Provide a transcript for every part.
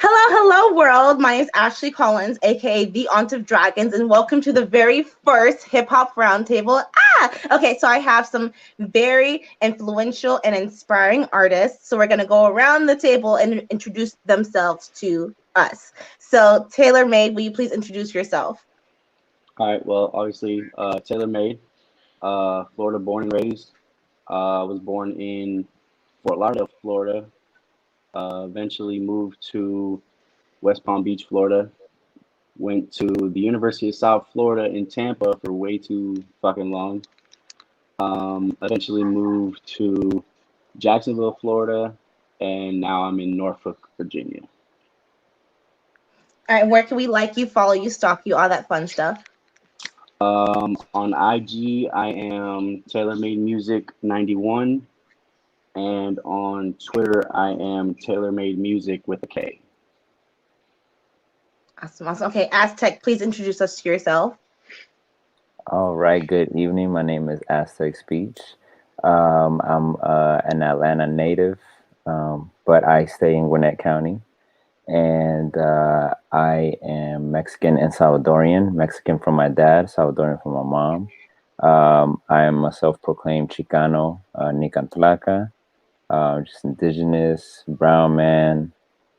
Hello, world. My name is Ashley Collins, aka the Aunt of Dragons, and welcome to the very first Hip Hop Roundtable. Okay, so I have some very influential and inspiring artists. So we're gonna go around the table and introduce themselves to us. So, Taylormade, will you please introduce yourself? All right. Well, obviously, Taylormade, Florida born and raised. Was born in Fort Lauderdale, Florida. Eventually moved to West Palm Beach, Florida. Went to the University of South Florida in Tampa for way too fucking long. Eventually moved to Jacksonville, Florida, and now I'm in Norfolk, Virginia. All right, where can we like you, follow you, stalk you, all that fun stuff? On IG, I am Taylormade Music 91. And on Twitter, I am Taylormade Music with a K. Awesome. Okay, Aztec, please introduce us to yourself. All right, good evening. My name is Aztec Speech. I'm an Atlanta native, but I stay in Gwinnett County. And I am Mexican and Salvadorian. Mexican from my dad, Salvadorian from my mom. I am a self-proclaimed Chicano, Nicantlaca, just indigenous, brown man.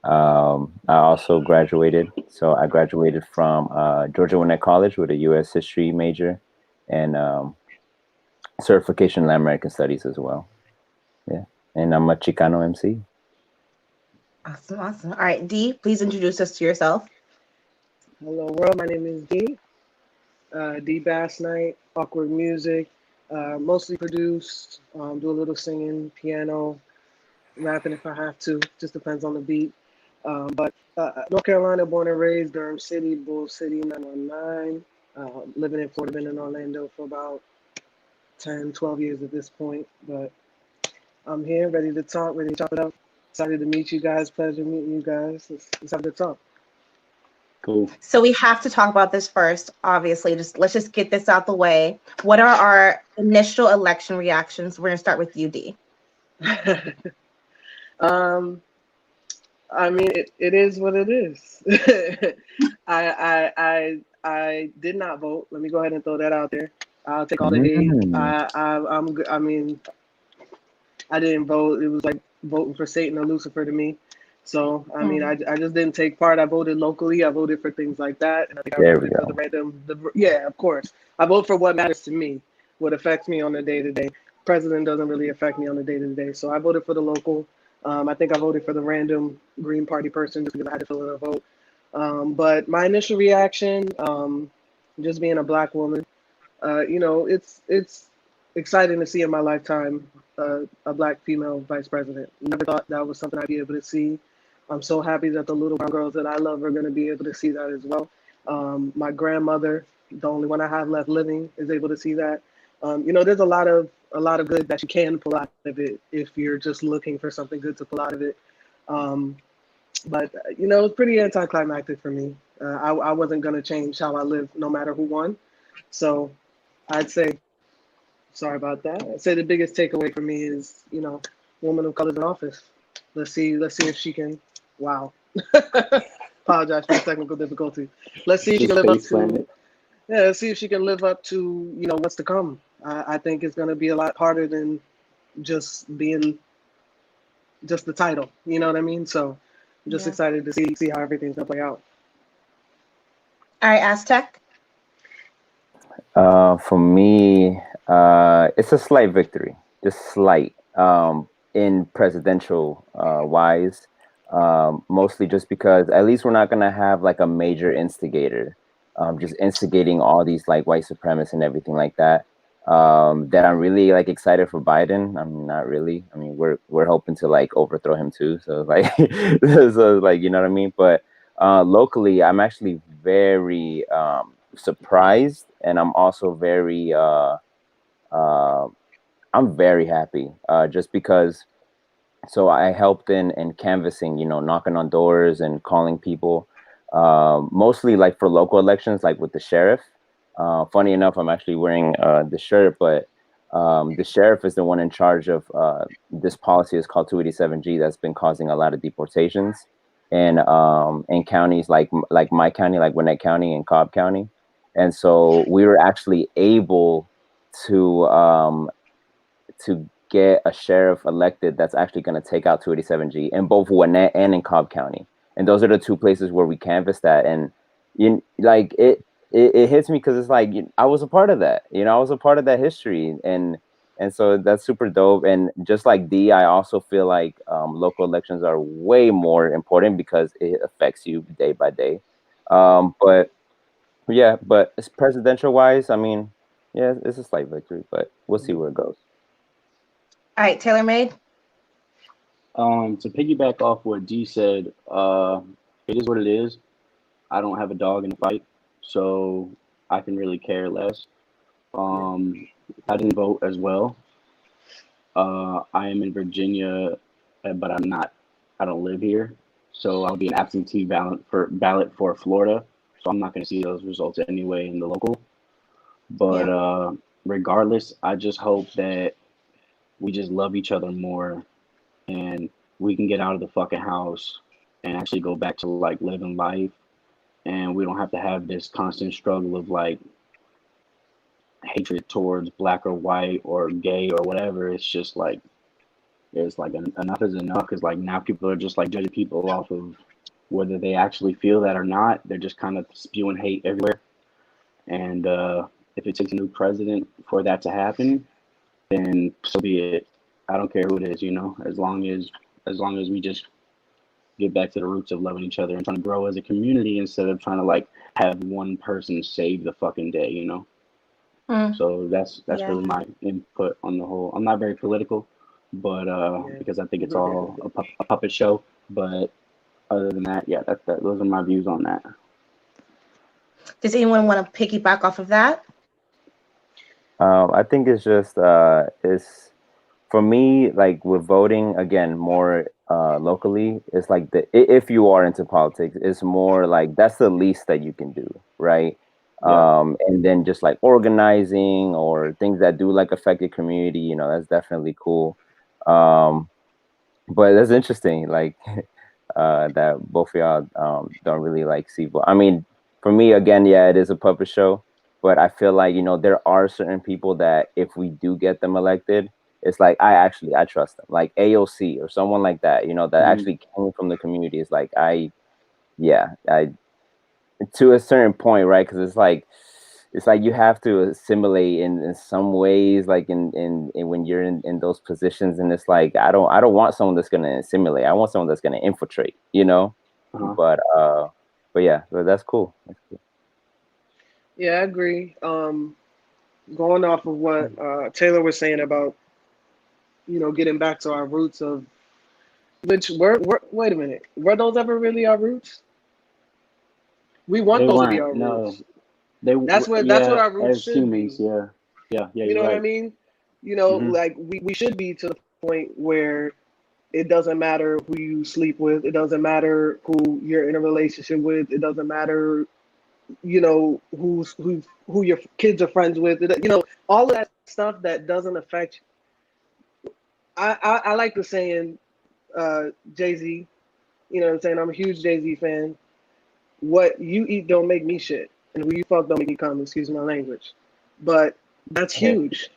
I also graduated. So I graduated from Georgia Gwinnett College with a U.S. history major and certification in Latin American studies as well. Yeah. And I'm a Chicano MC. Awesome. All right, D, please introduce us to yourself. Hello world, my name is D. D Bass Night, awkward music, mostly produced, do a little singing, piano, rapping if I have to, just depends on the beat. But North Carolina, born and raised, Durham City, Bull City, 919. Living in Florida, been in Orlando for about 10, 12 years at this point. But I'm here, ready to talk, ready to chop it up. Excited to meet you guys. Pleasure meeting you guys. Let's have a good talk. Cool. So we have to talk about this first, obviously. Let's just get this out the way. What are our initial election reactions? We're gonna start with you, D. I mean, it is what it is. I did not vote. Let me go ahead and throw that out there. I'll take all the hate. I mean, I didn't vote. It was like voting for Satan or Lucifer to me. So I mean, I just didn't take part. I voted locally. I voted for things like that, and I think I voted for the random. Yeah, of course. I vote for what matters to me, what affects me on the day to day. President doesn't really affect me on the day to day. So I voted for the local. I think I voted for the random Green Party person just because I had to fill in a vote. But my initial reaction, just being a black woman, it's exciting to see in my lifetime a black female vice president. Never thought that was something I'd be able to see. I'm so happy that the little brown girls that I love are going to be able to see that as well. My grandmother, the only one I have left living, is able to see that. There's a lot of good that you can pull out of it if you're just looking for something good to pull out of it. But it's pretty anticlimactic for me. I wasn't going to change how I live no matter who won. So I'd say, sorry about that. I'd say the biggest takeaway for me is, woman of color in office. Let's see if she can, wow. Apologize for the technical difficulty. Let's see if she can live up to, let's see if she can live up to, what's to come. I think it's going to be a lot harder than just being just the title. You know what I mean? So I'm just excited to see how everything's going to play out. All right, Aztec. For me, it's a slight victory, just slight, in presidential wise, mostly just because at least we're not going to have like a major instigator, just instigating all these like white supremacists and everything like that. That I'm really like excited for Biden. I mean, not really. I mean, we're hoping to like overthrow him too. So like, so like, you know what I mean? But locally, I'm actually very surprised, and I'm also very I'm very happy, just because. So I helped in canvassing, knocking on doors and calling people, mostly like for local elections, like with the sheriff. Funny enough, I'm actually wearing the shirt, but the sheriff is the one in charge of this policy. Is called 287G. That's been causing a lot of deportations. in counties like my county, like Gwinnett County and Cobb County. And so we were actually able to get a sheriff elected that's actually going to take out 287G in both Gwinnett and in Cobb County. And those are the two places where we canvassed that. And like it hits me because it's like I was a part of that. I was a part of that history, and so that's super dope. And just like D, I also feel like local elections are way more important because it affects you day by day. But yeah, but it's presidential wise, I mean, yeah, it's a slight victory, but we'll see where it goes. All right, Taylormade. To piggyback off what D said, it is what it is. I don't have a dog in the fight, so I can really care less. I didn't vote as well. I am in Virginia, but I'm not. I don't live here, so I'll be an absentee ballot for Florida. So I'm not going to see those results anyway in the local. But regardless, I just hope that we just love each other more, and we can get out of the fucking house and actually go back to like living life, and we don't have to have this constant struggle of like hatred towards black or white or gay or whatever. It's just like it's like enough is enough, because like now people are just like judging people off of whether they actually feel that or not. They're just kind of spewing hate everywhere, and if it takes a new president for that to happen, then so be it. I don't care who it is, as long as we just get back to the roots of loving each other and trying to grow as a community instead of trying to like have one person save the fucking day. So that's really my input on the whole. I'm not very political, but because I think it's all a puppet show. But other than that, yeah, those are my views on that. Does anyone want to piggyback off of that? I think it's just it's for me, like with voting again more locally, it's like if you are into politics, it's more like that's the least that you can do, right? Yeah. And then just like organizing or things that do like affect your community, that's definitely cool. But that's interesting, like that both of y'all don't really like see. I mean, for me, again, yeah, it is a puppet show, but I feel like there are certain people that if we do get them elected, it's like I trust them, like AOC or someone like that, that actually came from the community. It's like I to a certain point, right? Because it's like you have to assimilate in some ways, like in when you're in those positions, and it's like I don't want someone that's gonna assimilate. I want someone that's gonna infiltrate, But yeah, but that's cool. That's cool. Yeah, I agree. Going off of what Taylor was saying about getting back to our roots of which wait a minute, were those ever really our roots? We want those to be our roots. That's what our roots as should humans, be. Yeah, you know right. what I mean? Like we should be to the point where it doesn't matter who you sleep with, it doesn't matter who you're in a relationship with, it doesn't matter who your kids are friends with, all of that stuff that doesn't affect you. I like the saying, Jay-Z, you know what I'm saying? I'm a huge Jay-Z fan. What you eat don't make me shit, and who you fuck don't make me come, excuse my language. But that's huge.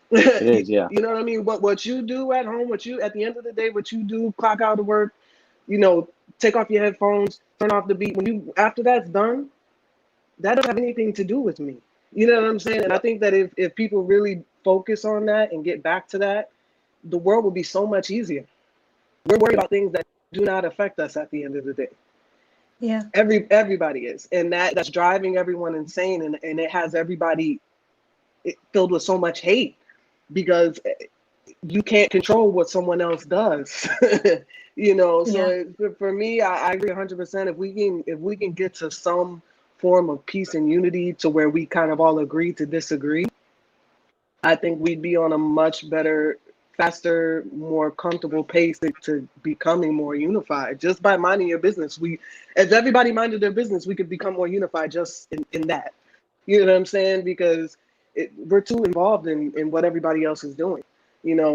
It is, yeah. You know what I mean? What you do at home, at the end of the day, what you do, clock out of work, take off your headphones, turn off the beat. After that's done, that doesn't have anything to do with me. You know what I'm saying? And I think that if people really focus on that and get back to that, the world will be so much easier. We're worried about things that do not affect us at the end of the day. Yeah. Everybody is. And that's driving everyone insane. And it has everybody filled with so much hate because you can't control what someone else does. So for me, I agree 100%. If we can get to some form of peace and unity to where we kind of all agree to disagree, I think we'd be on a much better, faster, more comfortable pace to becoming more unified just by minding your business. If everybody minded their business, we could become more unified just in that. You know what I'm saying? Because we're too involved in what everybody else is doing.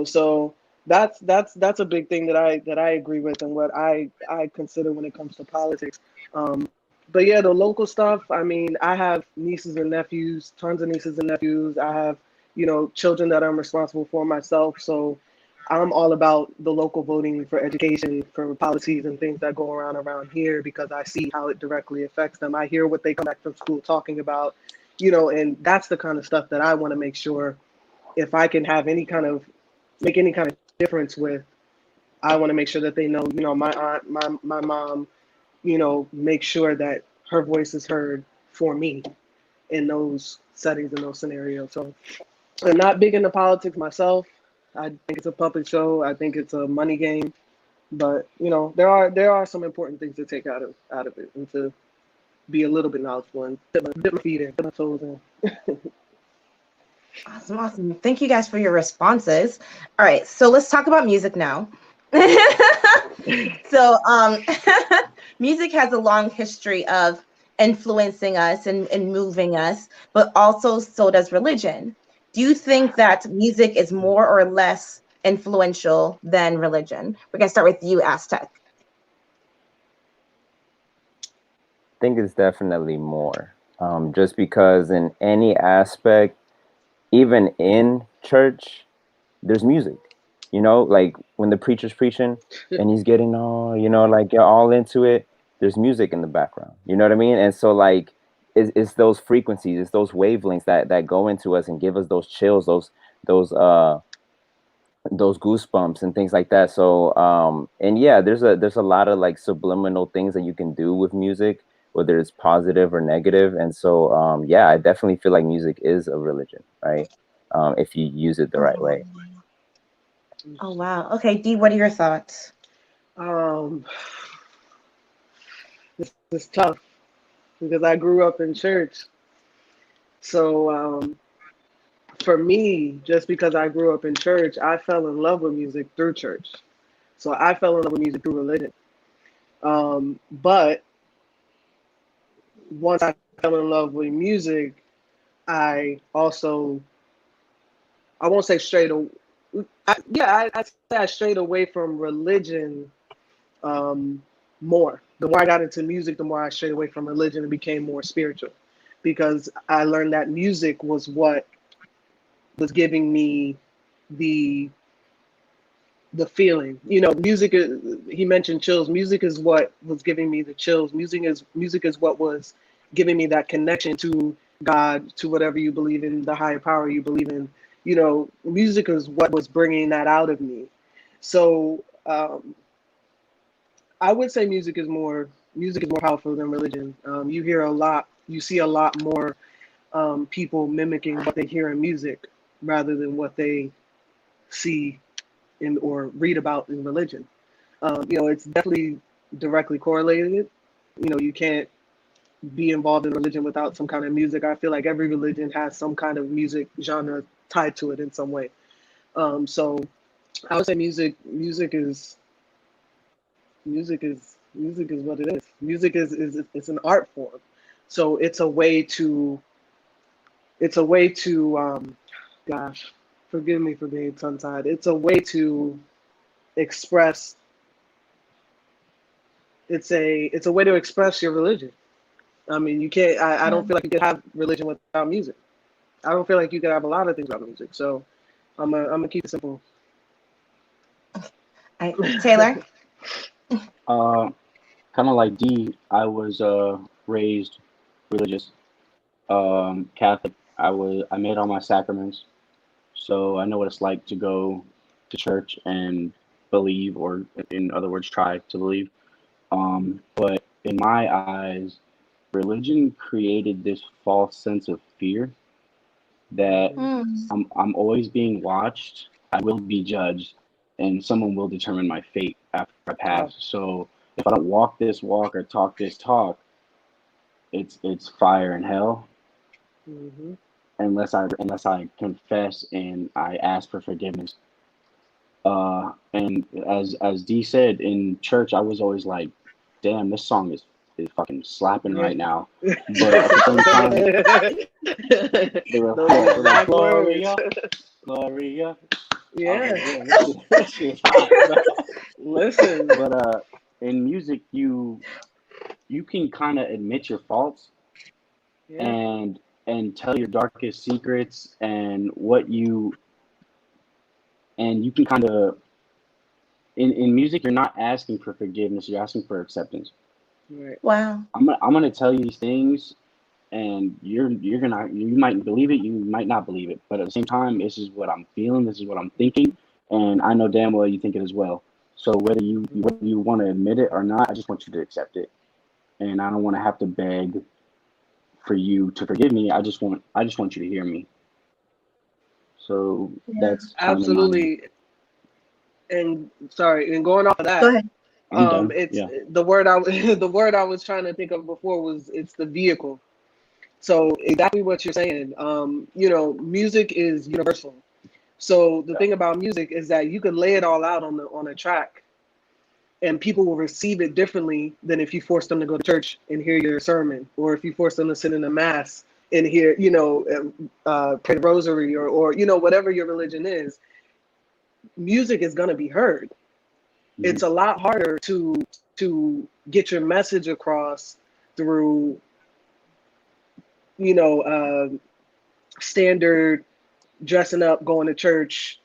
So that's a big thing that I agree with, and what I consider when it comes to politics. But yeah, the local stuff. I mean, I have nieces and nephews, tons of nieces and nephews. I have, children that I'm responsible for myself. So I'm all about the local voting for education, for policies and things that go around here, because I see how it directly affects them. I hear what they come back from school talking about, and that's the kind of stuff that I want to make sure, if I can have make any kind of difference with, I want to make sure that they know, my aunt, my mom, make sure that her voice is heard for me in those settings, in those scenarios. So I'm not big into politics myself. I think it's a puppet show. I think it's a money game. But there are some important things to take out of it, and to be a little bit knowledgeable and dip my feet in, dip my toes in. Awesome. Thank you guys for your responses. All right, so let's talk about music now. So music has a long history of influencing us and moving us, but also so does religion. Do you think that music is more or less influential than religion? We're gonna start with you, Aztec. I think it's definitely more. Just because in any aspect, even in church, there's music. Like when the preacher's preaching and he's getting all, like you're all into it, there's music in the background. You know what I mean? And so like it's those frequencies, it's those wavelengths that go into us and give us those chills, those goosebumps and things like that. So and yeah, there's a lot of like subliminal things that you can do with music, whether it's positive or negative. And so yeah, I definitely feel like music is a religion, right? If you use it the right way. Oh wow. Okay, Dee, what are your thoughts? This is tough because I grew up in church. So for me, just because I grew up in church, I fell in love with music through church. So I fell in love with music through religion. But once I fell in love with music, I also, I won't say straight away. I'd say I strayed away from religion more. The more I got into music, the more I strayed away from religion and became more spiritual, because I learned that music was what was giving me the feeling. Music is, he mentioned chills. Music is what was giving me the chills. Music is what was giving me that connection to God, to whatever you believe in, the higher power you believe in. Music is what was bringing that out of me. So I would say music is more powerful than religion. You see a lot more people mimicking what they hear in music rather than what they see in or read about in religion. It's definitely directly correlated. You can't be involved in religion without some kind of music. I feel like every religion has some kind of music genre tied to it in some way. So I would say music is what it is. Music is it's an art form. So it's a way to gosh, forgive me for being tongue tied. It's a way to express. It's a way to express your religion. I mean, you can't. I don't feel like you could have religion without music. I don't feel like you could have a lot of things without music. So I'm gonna keep it simple. Taylor? Kind of like Dee, I was raised religious, Catholic. I made all my sacraments, so I know what it's like to go to church and believe, or in other words, try to believe. But in my eyes, religion created this false sense of fear that I'm always being watched, I will be judged, and someone will determine my fate after I pass. So if I don't walk this walk or talk this talk, it's fire and hell. Mm-hmm. Unless I confess and I ask for forgiveness. And as Dee said, in church, I was always like, damn, this song is fucking slapping right now. But at the same time, they were like, Gloria, Gloria. Yeah. Yeah, that shit is hot. Listen. But in music, you can kind of admit your faults Yeah. and tell your darkest secrets and what you and you can kind of in music you're not asking for forgiveness, you're asking for acceptance. Right. Wow. I'm gonna tell you these things and you're gonna you might believe it, you might not believe it, but at the same time this is what I'm feeling, this is what I'm thinking, and I know damn well you think it as well. So whether you want to admit it or not, I just want you to accept it, and I don't want to have to beg for you to forgive me. I just want you to hear me. So Yeah. that's kind of my. Absolutely. And sorry, and going off of Go that, ahead. I'm done. it's Yeah. the word the word I was trying to think of before was it's the vehicle. So exactly what you're saying. Music is universal. So the Yeah. thing about music is that you can lay it all out on a track, and people will receive it differently than if you force them to go to church and hear your sermon, or if you force them to sit in a mass and hear, pray the rosary, or whatever your religion is. Music is going to be heard. Mhm. It's a lot harder to get your message across through you know uh, standard dressing up, going to church,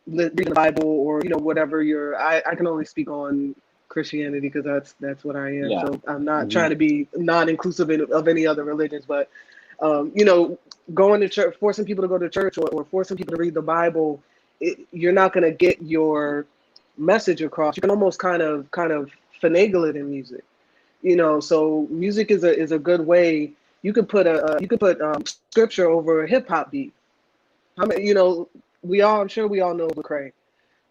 reading the Bible, or whatever I can only speak on Christianity because that's what I am. Yeah. So I'm not Hmm. trying to be non-inclusive of any other religions, but um, you know, going to church, forcing people to go to church, or forcing people to read the Bible, you're not going to get your message across. You can almost kind of finagle it in music. So music is a good way. You could put scripture over a hip hop beat. I mean, I'm sure we all know Lecrae.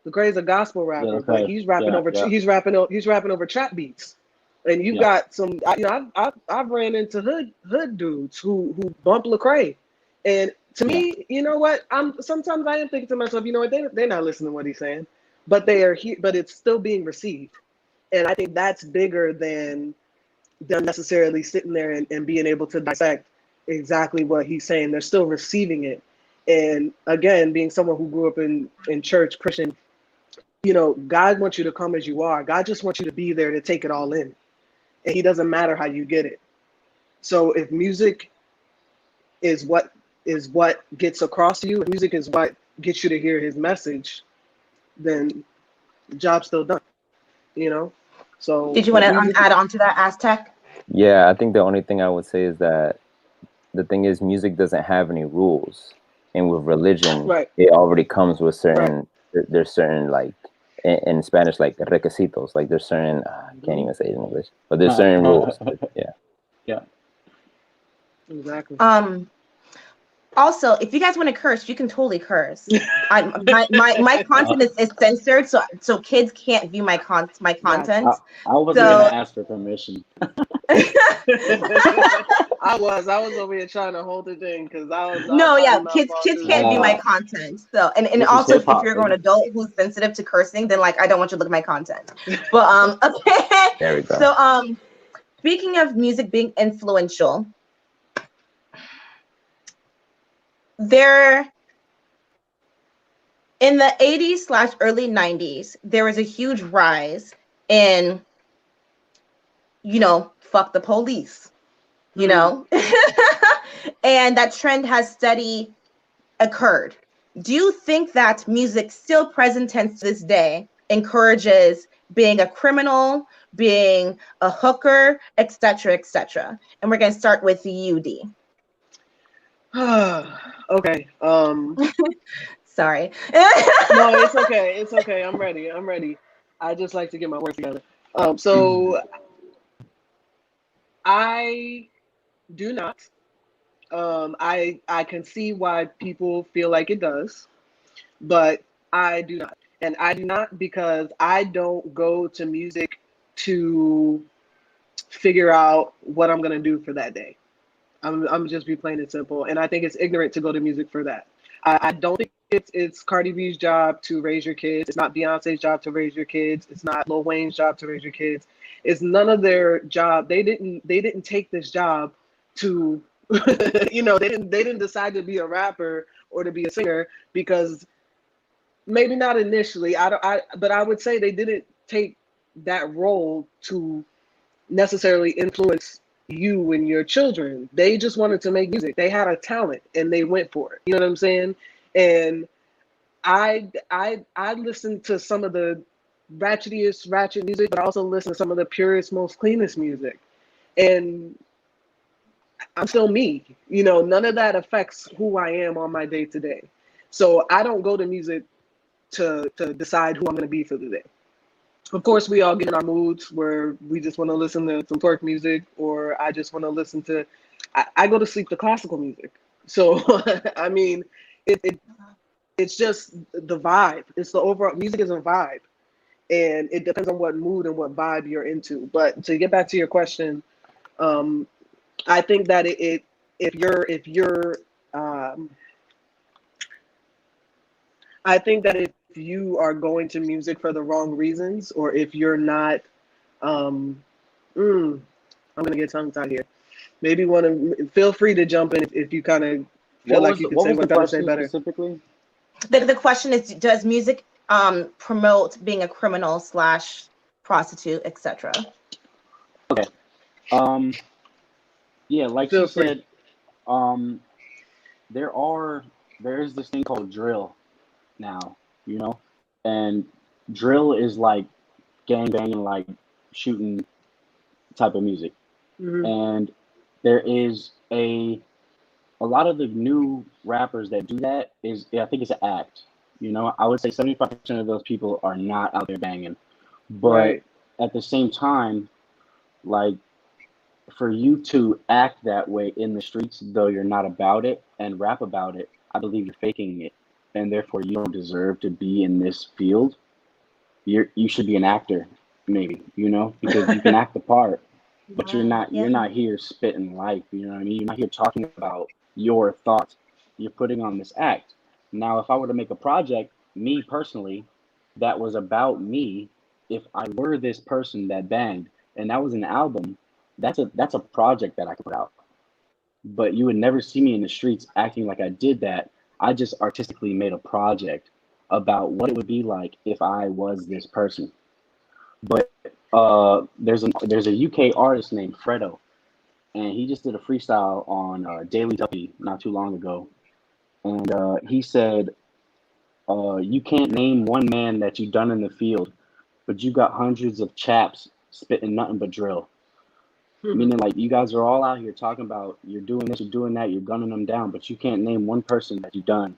Lecrae's a gospel Yeah. rapper, but Okay. he's rapping Yeah. over Yeah. he's rapping over trap beats. And you've Yeah. got some, I've ran into hood dudes who bump Lecrae, and to Yeah. me, you know what? Sometimes I am thinking to myself, they're not listening to what he's saying, but they are here, but it's still being received, and I think that's bigger than them necessarily sitting there and being able to dissect exactly what he's saying. They're still receiving it. And again, being someone who grew up in church, Christian, God wants you to come as you are. God just wants you to be there to take it all in. And he doesn't matter how you get it. So if music is what gets across to you, if music is what gets you to hear his message, then the job's still done, you know? So Did you want Yeah. to music, add on to that, Aztec? Yeah, I think the only thing I would say is that the thing is music doesn't have any rules, and with religion right, it already comes with right. there's certain, like, in Spanish, like requisitos, like there's certain I can't Hmm. even say it in English, but there's certain rules. Yeah. Yeah. Exactly. Um, Also, if you guys want to curse, you can totally curse. My content Uh, is censored, so kids can't view my Gotcha. I, content. I wasn't gonna So ask for permission. I was over here trying to hold it in because I was no, finding yeah, my kids fault kids too. can't view my Uh, content. So and this is also hip if hop, you're an baby. adult who's sensitive to cursing, then like I don't want you to look at my content. But okay. There we go. So speaking of music being influential, there in the 80s slash early 90s, there was a huge rise in, fuck the police, you Hmm. know? And that trend has steady occurred. Do you think that music still present tense to this day encourages being a criminal, being a hooker, etc., etc.? And we're going to start with you, D. Okay. Sorry. No, it's okay. It's okay. I'm ready. I'm ready. I just like to get my words together. So I do not. I can see why people feel like it does, but I do not. And I do not because I don't go to music to figure out what I'm gonna do for that day. I'm just be plain and simple. And I think it's ignorant to go to music for that. I don't think it's Cardi B's job to raise your kids. It's not Beyonce's job to raise your kids. It's not Lil Wayne's job to raise your kids. It's none of their job. They didn't take this job to they didn't decide to be a rapper or to be a singer because maybe not initially. But I would say they didn't take that role to necessarily influence you and your children. They just wanted to make music. They had a talent and they went for it. You know what I'm saying? And I listened to some of the ratchet music, but I also listen to some of the purest, most cleanest music. And I'm still me. You know, none of that affects who I am on my day to day. So I don't go to music to decide who I'm going to be for the day. Of course, we all get in our moods where we just want to listen to some twerk music, or I just want to listen to. I go to sleep to classical music. So I mean, it it's just the vibe. It's the overall music is a vibe, and it depends on what mood and what vibe you're into. But to get back to your question, um, I think that if you're I think that if you are going to music for the wrong reasons, or if you're not, um, I'm gonna get tongue tied here. Maybe want to feel free to jump in if you kind of feel like you can what say was what the I'm trying to say question better. specifically? The question is, does music promote being a criminal slash prostitute, etc.? Okay. Yeah, like she Feel free. said, there is this thing called drill now, you know, and drill is like gang banging, like shooting type of music, Mm-hmm. and there is a lot of the new rappers that do that is, I think it's an act. You know, I would say 75% of those people are not out there banging, but Right. at the same time, like, for you to act that way in the streets, though you're not about it, and rap about it, I believe you're faking it, and therefore you don't deserve to be in this field. You should be an actor, maybe, you know, because you can act the part, but you're not here spitting life. You know what I mean? You're not here talking about your thoughts. You're putting on this act. Now, if I were to make a project, me personally, that was about me, if I were this person that banged, and that was an album, that's a project that I could put out. But you would never see me in the streets acting like I did that. I just artistically made a project about what it would be like if I was this person. But there's a UK artist named Fredo, and he just did a freestyle on Daily Duppy not too long ago, and he said, "You can't name one man that you done in the field, but you got hundreds of chaps spitting nothing but drill." Meaning, like, you guys are all out here talking about you're doing this, you're doing that, you're gunning them down, but you can't name one person that you done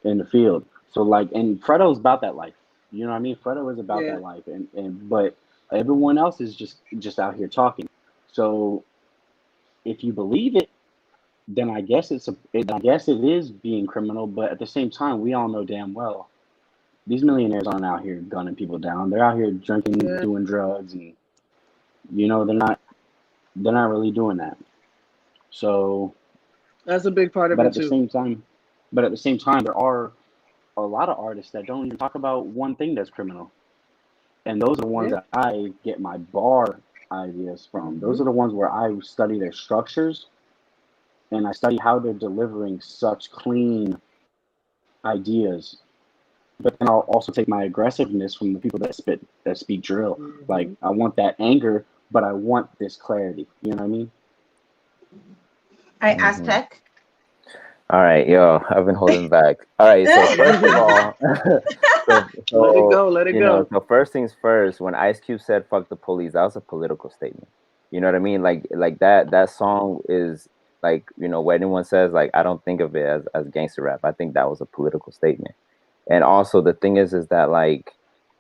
in the field. So, like, and Fredo's about that life. You know what I mean? Fredo is about Yeah. that life, and but everyone else is just out here talking. So if you believe it, then I guess it is being criminal. But at the same time, we all know damn well these millionaires aren't out here gunning people down. They're out here drinking, Yeah. doing drugs, and you know they're not really doing that. So, That's a big part of but it at the too. same time, there are a lot of artists that don't even talk about one thing that's criminal, and those are the ones Yeah. that I get my bar ideas from. Mm-hmm. Those are the ones where I study their structures and I study how they're delivering such clean ideas. But then I'll also take my aggressiveness from the people that speak drill. Like, Mm-hmm. I want that anger, but I want this clarity. You know what I mean? All right, Mhm. Aztec. All right, yo, I've been holding back. All right, so first of all, Let it so go. Let it you know, go. so first things first, when Ice Cube said "fuck the police," that was a political statement. You know what I mean? Like that song is like, you know, when anyone says like, I don't think of it as gangster rap. I think that was a political statement. And also the thing is that, like,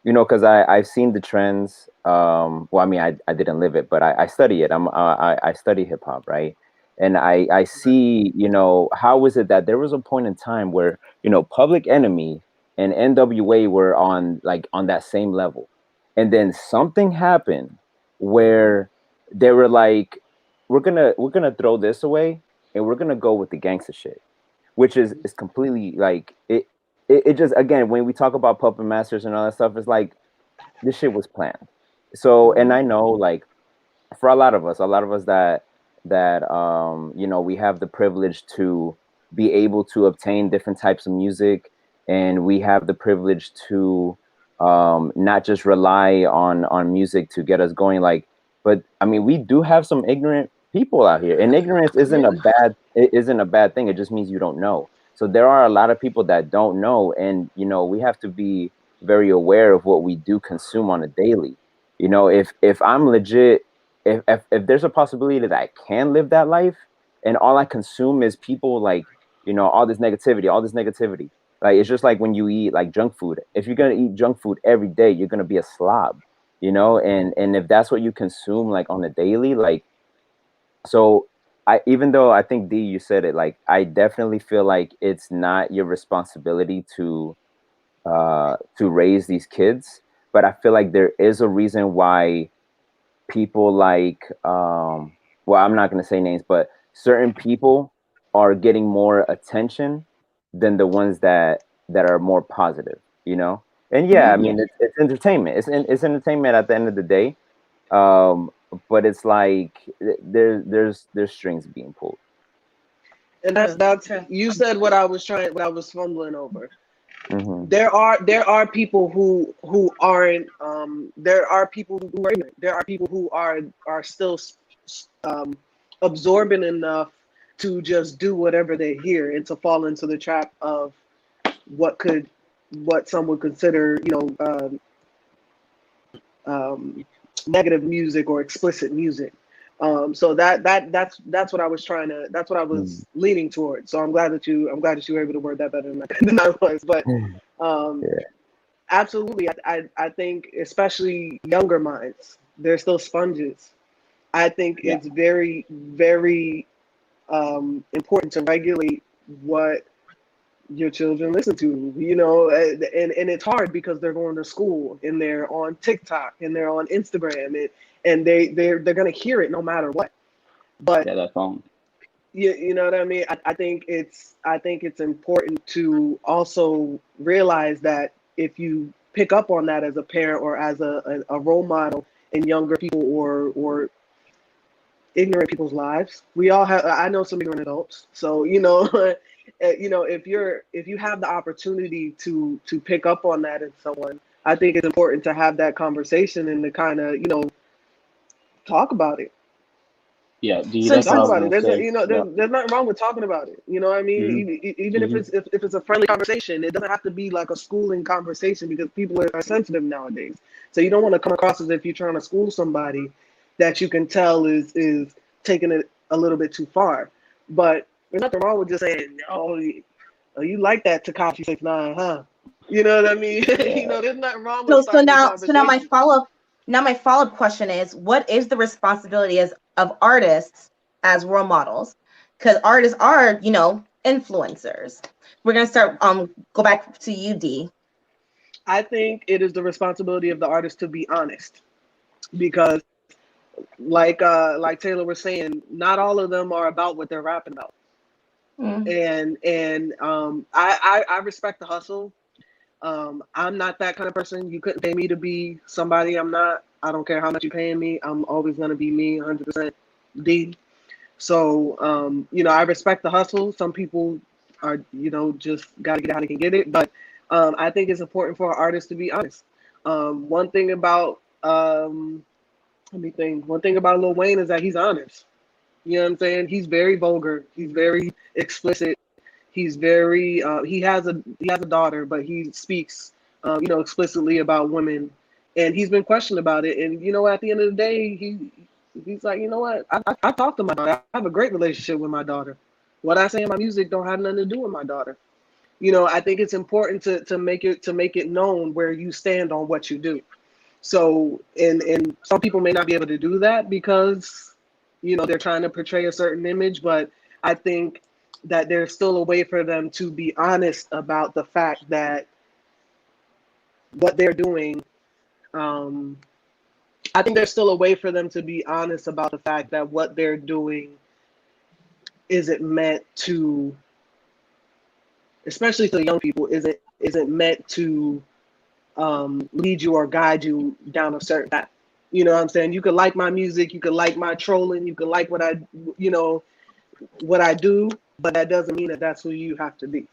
you know, because I've seen the trends. Well, I mean, I didn't live it, but I study it. I study hip hop, right? And I Right. see, you know, how is it that there was a point in time where, you know, Public Enemy and NWA were on that same level, and then something happened where they were like, we're gonna throw this away and we're gonna go with the gangster shit, which is completely like it just, again, when we talk about puppet masters and all that stuff, it's like this shit was planned. So, and Mm-hmm. I know, like, for a lot of us that you know, we have the privilege to be able to obtain different types of music, and we have the privilege to not just rely on music to get us going. Like, but I mean, we do have some ignorant people out here, and ignorance isn't a bad thing. It just means you don't know. So there are a lot of people that don't know, and we have to be very aware of what we do consume on a daily. If I'm legit, if there's a possibility that I can live that life, and all I consume is people like all this negativity. Like, it's just like when you eat like junk food. If you're gonna eat junk food every day, you're gonna be a slob, and if that's what you consume like on a daily, like, so I even though I think D, you said it, like, I definitely feel like it's not your responsibility to raise these kids, but I feel like there is a reason why people like well, I'm not going to say names, but certain people are getting more attention than the ones that are more positive, and yeah, I mean, it's entertainment, it's entertainment at the end of the day. um but it's like there's strings being pulled. And that's you said what I was fumbling over. Mm-hmm. There are people who aren't there are people who are ignorant. There are people who are still absorbent enough to just do whatever they hear and to fall into the trap of what some would consider negative music or explicit music. So that's what I was that's what I was leaning towards. So I'm glad that you were able to word that better than I was. But Yeah. absolutely, I think especially younger minds, they're still sponges. I think it's very, very important to regulate what your children listen to, and it's hard because they're going to school and they're on TikTok and they're on Instagram, and they're gonna hear it no matter what. But Yeah, that phone. you know what I mean? I think it's important to also realize that if you pick up on that as a parent or as a role model in younger people or ignorant people's lives. We all have. I know some ignorant adults, so if you have the opportunity to pick up on that in someone, I think it's important to have that conversation and to kind of talk about it. Yeah, D, So, that's what I Talk was about it. gonna say. Yeah. There's nothing wrong with talking about it. You know what I Hmm. mean? Even if Hmm. it's a friendly conversation, it doesn't have to be like a schooling conversation because people are sensitive nowadays. So you don't want to come across as if you're trying to school somebody that you can tell is taking it a little bit too far. But there's nothing wrong with just saying, "Oh, you like that Takashi 69, huh?" You know what I mean? Yeah. There's nothing wrong with so starting the now my conversation. follow-up question is, what is the responsibility of artists as role models? Because artists are, influencers. We're gonna start go back to you, D. I think it is the responsibility of the artist to be honest because like Taylor was saying, not all of them are about what they're rapping about. Mm. I respect the hustle. I'm not that kind of person. You couldn't pay me to be somebody I'm not. I don't care how much you're paying me. I'm always gonna be me, 100% D. So I respect the hustle. Some people are just gotta get how they can get it, but I think it's important for an artist to be honest. One thing about let me think. One thing about Lil Wayne is that he's honest. You know what I'm saying? He's very vulgar. He's very explicit. He's very he has a daughter, but he speaks explicitly about women, and he's been questioned about it. And at the end of the day, he's like, you know what? I talk to my daughter. I have a great relationship with my daughter. What I say in my music don't have nothing to do with my daughter. I think it's important to make it known where you stand on what you do. So, and some people may not be able to do that because, they're trying to portray a certain image, but I think that there's still a way for them to be honest about the fact that what they're doing, I think there's still a way for them to be honest about the fact that what they're doing isn't meant to, especially to the young people, isn't meant to lead you or guide you down a certain path. You know what I'm saying? You could like my music, you could like my trolling, you could like what I do, but that doesn't mean that that's who you have to be.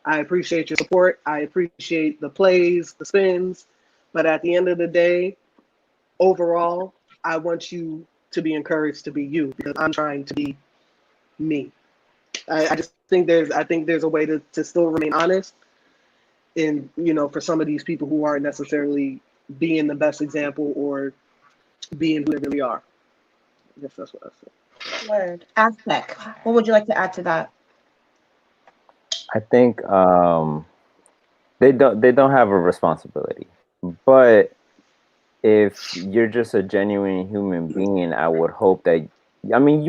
I appreciate your support. I appreciate the plays, the spins. But at the end of the day, overall, I want you to be encouraged to be you because I'm trying to be me. I just think there's a way to still remain honest in, for some of these people who aren't necessarily being the best example or being who they really are. I guess that's what I said. Word. Aztec. What would you like to add to that? I think they don't have a responsibility, but if you're just a genuine human being, I would hope that, I mean,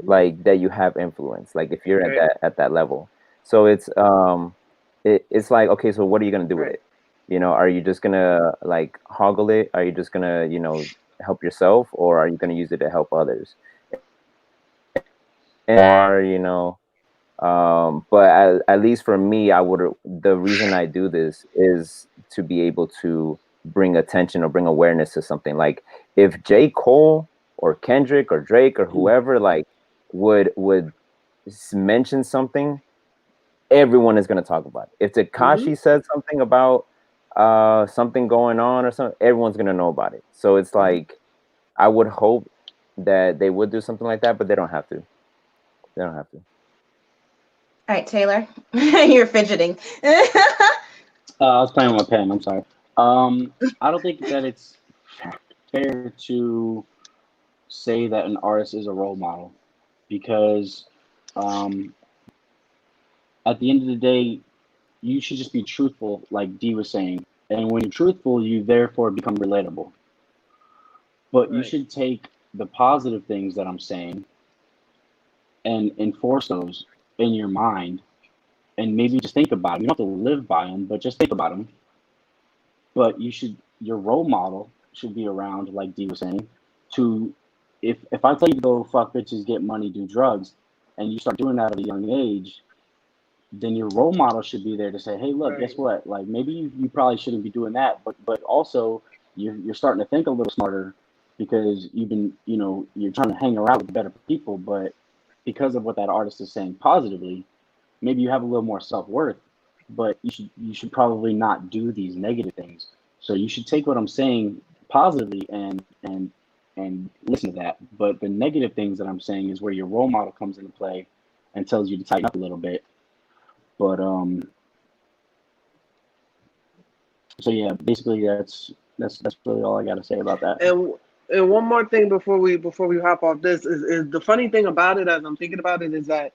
like that you have influence, like if you're at that level. So it's like, okay, so what are you gonna do with it? Are you just gonna like hoggle it? Are you just gonna help yourself, or are you gonna use it to help others? But at least for me, the reason I do this is to be able to bring attention or bring awareness to something. Like if J. Cole or Kendrick or Drake or whoever like would mention something, everyone is going to talk about it. If Tekashi said something about something going on or something, everyone's going to know about it. So it's like, I would hope that they would do something like that, but they don't have to. They don't have to. All right, Taylor, you're fidgeting. I was playing with my pen. I'm sorry. I don't think that it's fair to say that an artist is a role model because at the end of the day, you should just be truthful, like Dee was saying. And when you're truthful, you therefore become relatable. But you should take the positive things that I'm saying and enforce those in your mind and maybe just think about them. You don't have to live by them, but just think about them. But your role model should be around, like Dee was saying, to if I tell you to go fuck bitches, get money, do drugs, and you start doing that at a young age, then your role model should be there to say, hey, look, guess what? Like maybe you probably shouldn't be doing that, but also you're starting to think a little smarter because you've been, you're trying to hang around with better people, but because of what that artist is saying positively, maybe you have a little more self-worth, but you should probably not do these negative things. So you should take what I'm saying positively and listen to that. But the negative things that I'm saying is where your role model comes into play and tells you to tighten up a little bit. But so yeah, basically that's really all I got to say about that. And one more thing before we hop off this is the funny thing about it as I'm thinking about it is that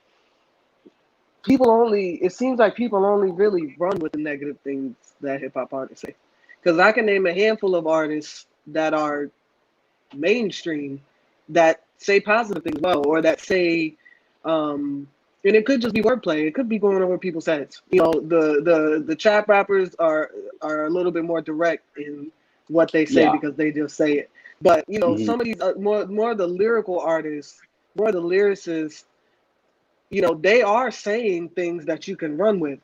it seems like people only really run with the negative things that hip hop artists say. Because I can name a handful of artists that are mainstream that say positive things well, or that say, and it could just be wordplay. It could be going over people's heads. The trap rappers are a little bit more direct in what they say because they just say it. But some of these more the lyrical artists, more the lyricists, they are saying things that you can run with.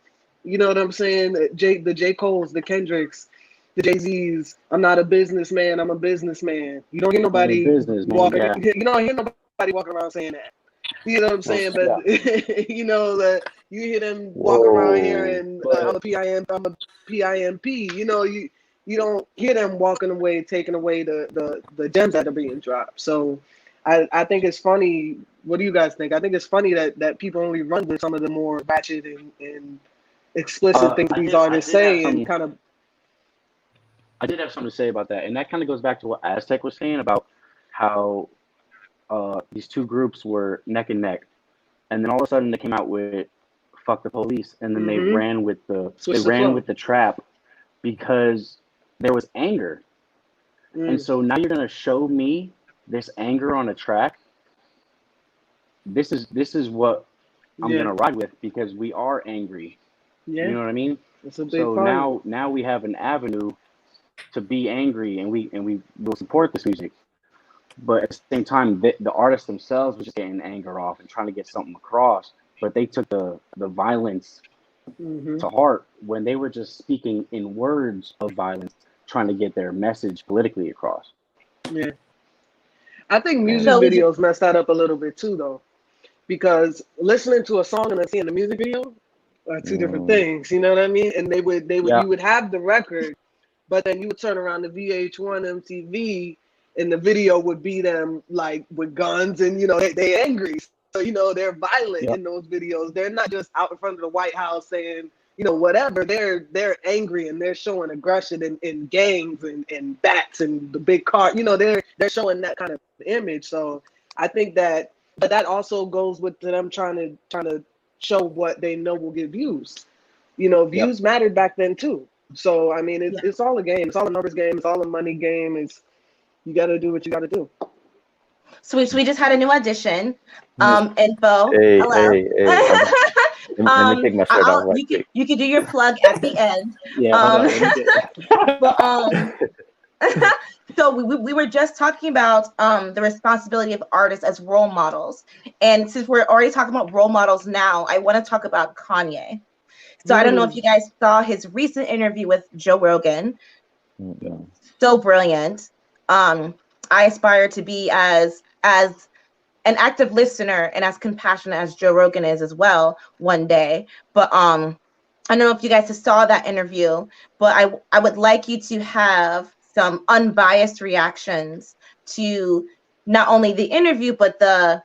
You know what I'm saying? The J. Coles, the Kendricks, the Jay-Z's. I'm not a businessman. I'm a businessman. You don't hear nobody walking. You don't hear nobody walking around saying that. You know what I'm saying? But that you hear them walking around here and I'm a PIMP. You don't hear them walking away, taking away the gems that are being dropped. So I think it's funny. What do you guys think? I think it's funny that people only run with some of the more ratchet and explicit things these artists say and kind of. I did have something to say about that, and that kind of goes back to what Aztec was saying about how these two groups were neck and neck, and then all of a sudden they came out with "fuck the police," and then they ran with the trap because there was anger, and so now you're gonna show me this anger on a track. This is what I'm gonna ride with because we are angry. You know what I mean? So now we have an avenue to be angry, and we will support this music. But at the same time, the artists themselves were just getting anger off and trying to get something across. But they took the violence to heart when they were just speaking in words of violence, trying to get their message politically across. Yeah. I think music videos messed that up a little bit too, though. Because listening to a song and then seeing the music video, two different things. You know what I mean? And they would Yeah. you would have the record, but then you would turn around to VH1 MTV, and the video would be them like with guns, and they angry. So they're violent in those videos. They're not just out in front of the White House saying whatever. They're angry, and they're showing aggression in gangs and bats and the big car. They're showing that kind of image. So I think that, but that also goes with them trying to show what they know will get views. Views mattered back then too. So I mean, it's all a game. It's all a numbers game. It's all a money game. You got to do what you got to do. So we just had a new addition. Info. Hey, Hello. hey. Let me take my shirt off. You can do your plug at the end. So we were just talking about the responsibility of artists as role models, and since we're already talking about role models now, I want to talk about Kanye. So I don't know if you guys saw his recent interview with Joe Rogan. So brilliant. I aspire to be as an active listener and as compassionate as Joe Rogan is as well one day. But I don't know if you guys saw that interview, but I would like you to have some unbiased reactions to not only the interview, but the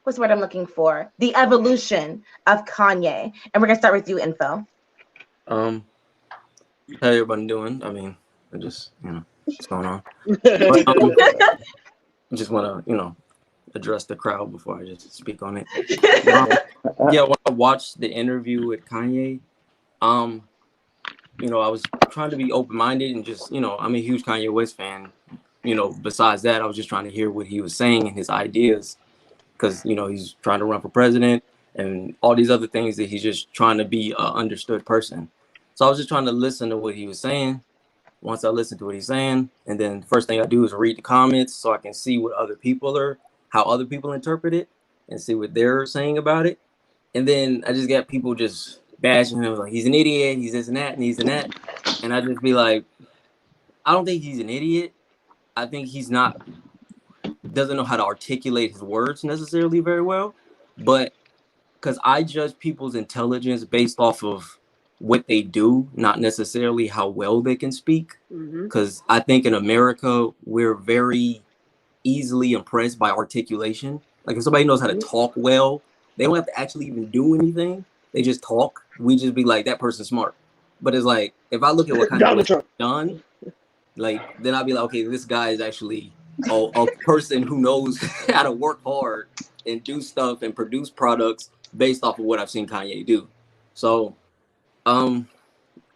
what's the word I'm looking for? The evolution of Kanye. And we're gonna start with you, Info. How everybody doing? I mean, I just what's going on? But, I just want to address the crowd before I just speak on it. When I watched the interview with Kanye, I was trying to be open-minded and just I'm a huge Kanye West fan. Besides that, I was just trying to hear what he was saying and his ideas, because he's trying to run for president and all these other things that he's just trying to be an understood person. So I was just trying to listen to what he was saying. Once I listen to what he's saying, and then the first thing I do is read the comments so I can see what how other people interpret it and see what they're saying about it. And then I just got people just bashing him like he's an idiot, he's this and that, and he's and that. And I just be like, I don't think he's an idiot. I think he's doesn't know how to articulate his words necessarily very well, but because I judge people's intelligence based off of what they do, not necessarily how well they can speak. Because I think in America, we're very easily impressed by articulation. Like if somebody knows how to talk well, they don't have to actually even do anything. They just talk. We just be like, that person's smart. But it's like, if I look at what kind of work done, like then I'll be like, okay, this guy is actually a person who knows how to work hard and do stuff and produce products based off of what I've seen Kanye do. So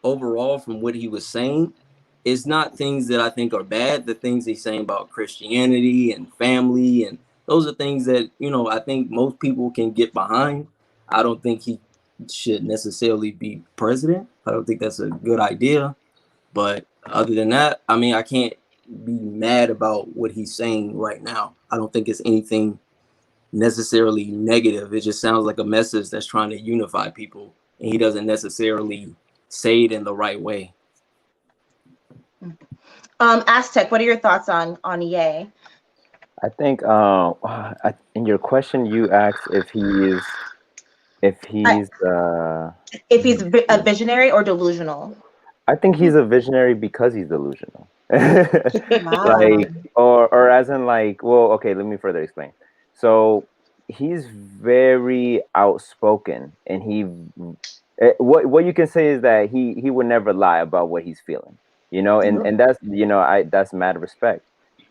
overall, from what he was saying, it's not things that I think are bad. The things he's saying about Christianity and family, and those are things that I think most people can get behind. I don't think he should necessarily be president. I don't think that's a good idea. But other than that, I mean, I can't be mad about what he's saying right now. I don't think it's anything necessarily negative. It just sounds like a message that's trying to unify people, and he doesn't necessarily say it in the right way. Aztec, what are your thoughts on Ye? I think in your question you asked if he's a visionary or delusional. I think he's a visionary because he's delusional. Like or as in like, well, okay, let me further explain. So he's very outspoken, and what you can say is that he would never lie about what he's feeling, and that's that's mad respect.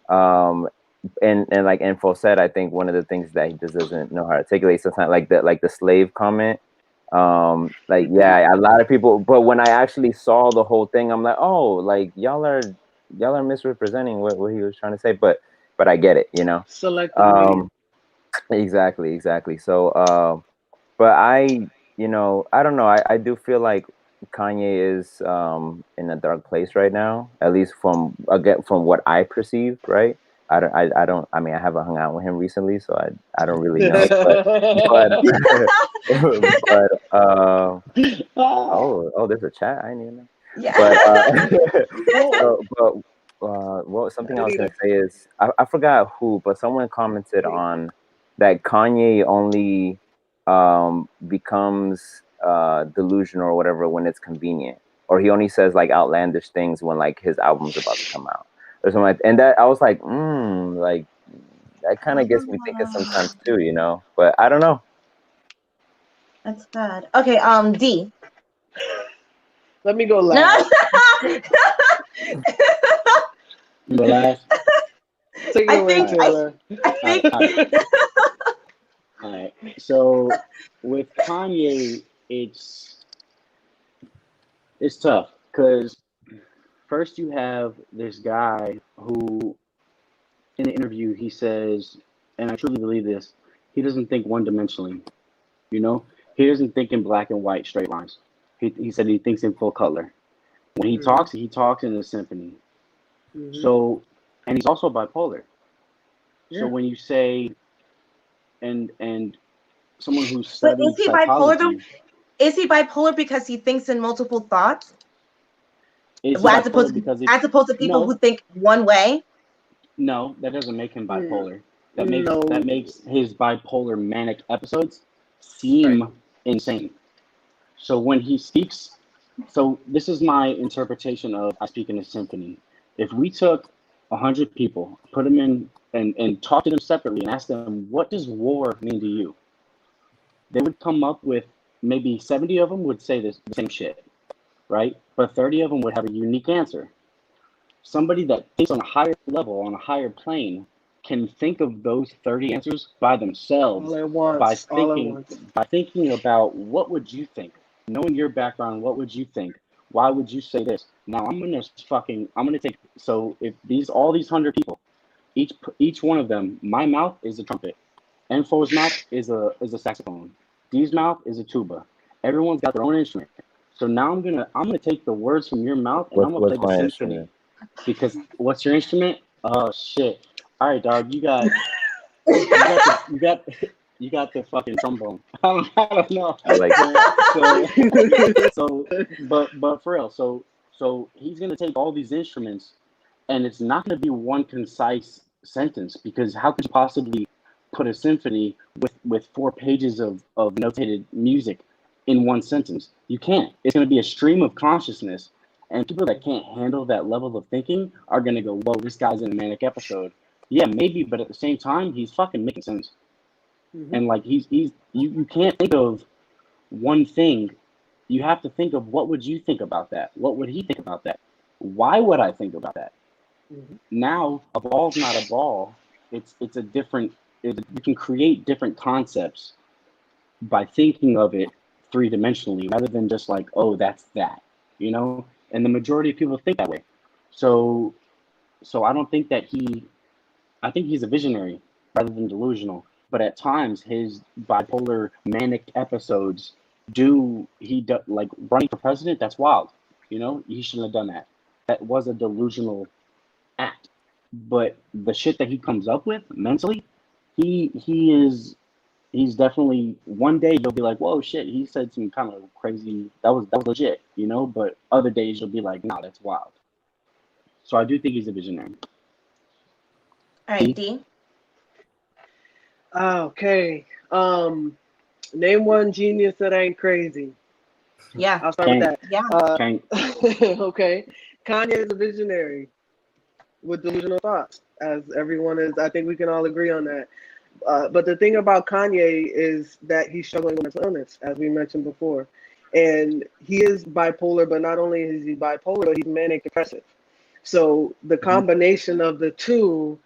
And like Info said, I think one of the things that he just doesn't know how to articulate sometimes, like the slave comment. Like a lot of people, but when I actually saw the whole thing, I'm like, oh, like y'all are misrepresenting what he was trying to say, but I get it, Selectively. Exactly. So but I don't know, I do feel like Kanye is in a dark place right now, at least from what I perceive, right? I mean, I haven't hung out with him recently, so I don't really know. But there's a chat. I didn't even know. Yeah. But something I was gonna say is I forgot who, but someone commented on that Kanye only becomes delusional or whatever when it's convenient, or he only says like outlandish things when like his album's about to come out or something like. And that I was like, like that kind of gets me thinking sometimes too, you know. But I don't know. That's bad. Okay, D. Let me go last. You go last. Take it away, Taylor. All right. So with Kanye, it's tough because first you have this guy who, in the interview, he says, and I truly believe this, he doesn't think one-dimensionally. You know, he doesn't think in black and white straight lines. He said he thinks in full color. When he talks in a symphony. So, and he's also bipolar. Yeah. So when you say, and someone who studies is he psychology, bipolar though? Is he bipolar because he thinks in multiple thoughts? As opposed to people who think one way? No, that doesn't make him bipolar. That makes his bipolar manic episodes seem insane. So when he speaks, so this is my interpretation of I speak in a symphony. If we took 100 people, put them in and talk to them separately and ask them, what does war mean to you? They would come up with maybe 70 of them would say the same shit, right? But 30 of them would have a unique answer. Somebody that thinks on a higher level, on a higher plane, can think of those 30 answers by themselves by thinking about what would you think? Knowing your background, what would you think? Why would you say this? Now I'm gonna take, so if all these 100 people, each one of them, my mouth is a trumpet, Enfo's mouth is a saxophone, D's mouth is a tuba. Everyone's got their own instrument. So now I'm gonna take the words from your mouth and I'm gonna play the symphony. Because what's your instrument? Oh shit! All right, dog, you got the fucking trombone. I don't know. I like that. But for real, so he's gonna take all these instruments, and it's not gonna be one concise sentence, because how could you possibly put a symphony with 4 pages of notated music in one sentence? You can't. It's gonna be a stream of consciousness, and people that can't handle that level of thinking are gonna go, "Whoa, this guy's in a manic episode." Yeah, maybe, but at the same time, he's fucking making sense. And like you can't think of one thing. You have to think of, what would you think about that? What would he think about that? Why would I think about that? Now a ball's not a ball. It's a different. You can create different concepts by thinking of it 3-dimensionally, rather than just like, oh, that's that, you know. And the majority of people think that way. So I don't think that I think he's a visionary rather than delusional. But at times, his bipolar manic episodes like running for president. That's wild. You know, he shouldn't have done that. That was a delusional act. But the shit that he comes up with mentally, he's definitely, one day you'll be like, whoa, shit, he said some kind of crazy, that was legit, you know. But other days you'll be like, nah, that's wild. So I do think he's a visionary. All right, D. Okay. Name one genius that ain't crazy. Yeah. I'll start with that. Yeah. Okay. Kanye is a visionary with delusional thoughts, as everyone is. I think we can all agree on that. But the thing about Kanye is that he's struggling with mental illness, as we mentioned before. And he is bipolar, but not only is he bipolar, but he's manic depressive. So the combination of the two,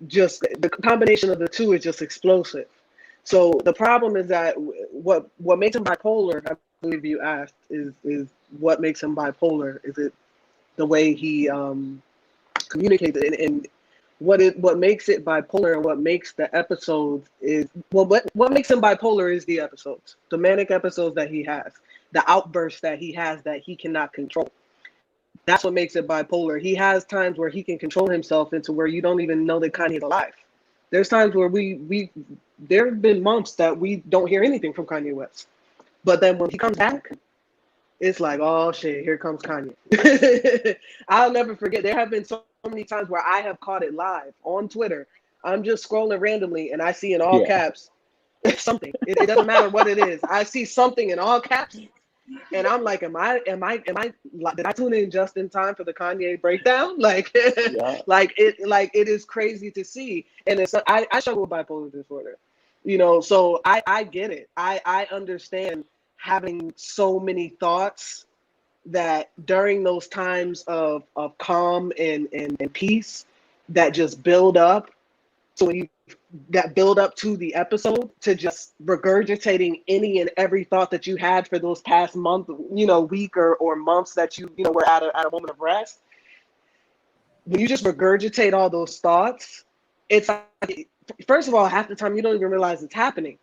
is just explosive. So the problem is that what makes him bipolar, I believe you asked, is what makes him bipolar? Is it the way he communicates? And what makes it bipolar, and what makes the episodes is, well, what makes him bipolar is the episodes, the manic episodes that he has, the outbursts that he has that he cannot control. That's what makes it bipolar. He has times where he can control himself into where you don't even know that Kanye's alive. There's times where there have been months that we don't hear anything from Kanye West. But then when he comes back, it's like, oh shit, here comes Kanye. I'll never forget. There have been so many times where I have caught it live on Twitter. I'm just scrolling randomly and I see in all caps, Something. It doesn't matter what it is. I see something in all caps, and I'm like, am I? Did I tune in just in time for the Kanye breakdown? Like, Yeah. like it is crazy to see. And it's I struggle with bipolar disorder, so I get it. I understand having so many thoughts that during those times of calm and peace that just build up. So when you that build up to the episode to just regurgitating any and every thought that you had for those past month, week or months that were at a moment of rest. When you just regurgitate all those thoughts, it's like, first of all, half the time you don't even realize it's happening.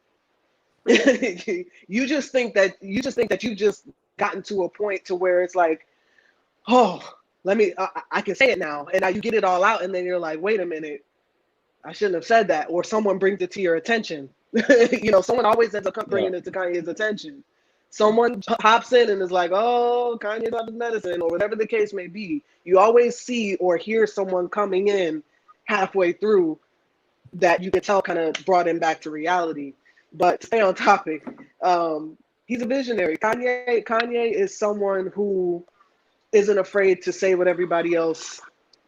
you just think that you've just gotten to a point to where it's like, oh, I can say it now, and now you get it all out, and then you're like, wait a minute, I shouldn't have said that, or someone brings it to your attention. Someone always ends up bringing it to Kanye's attention. Someone hops in and is like, oh, Kanye's on his medicine, or whatever the case may be. You always see or hear someone coming in halfway through that you can tell kind of brought him back to reality. But stay on topic. He's a visionary. Kanye is someone who isn't afraid to say what everybody else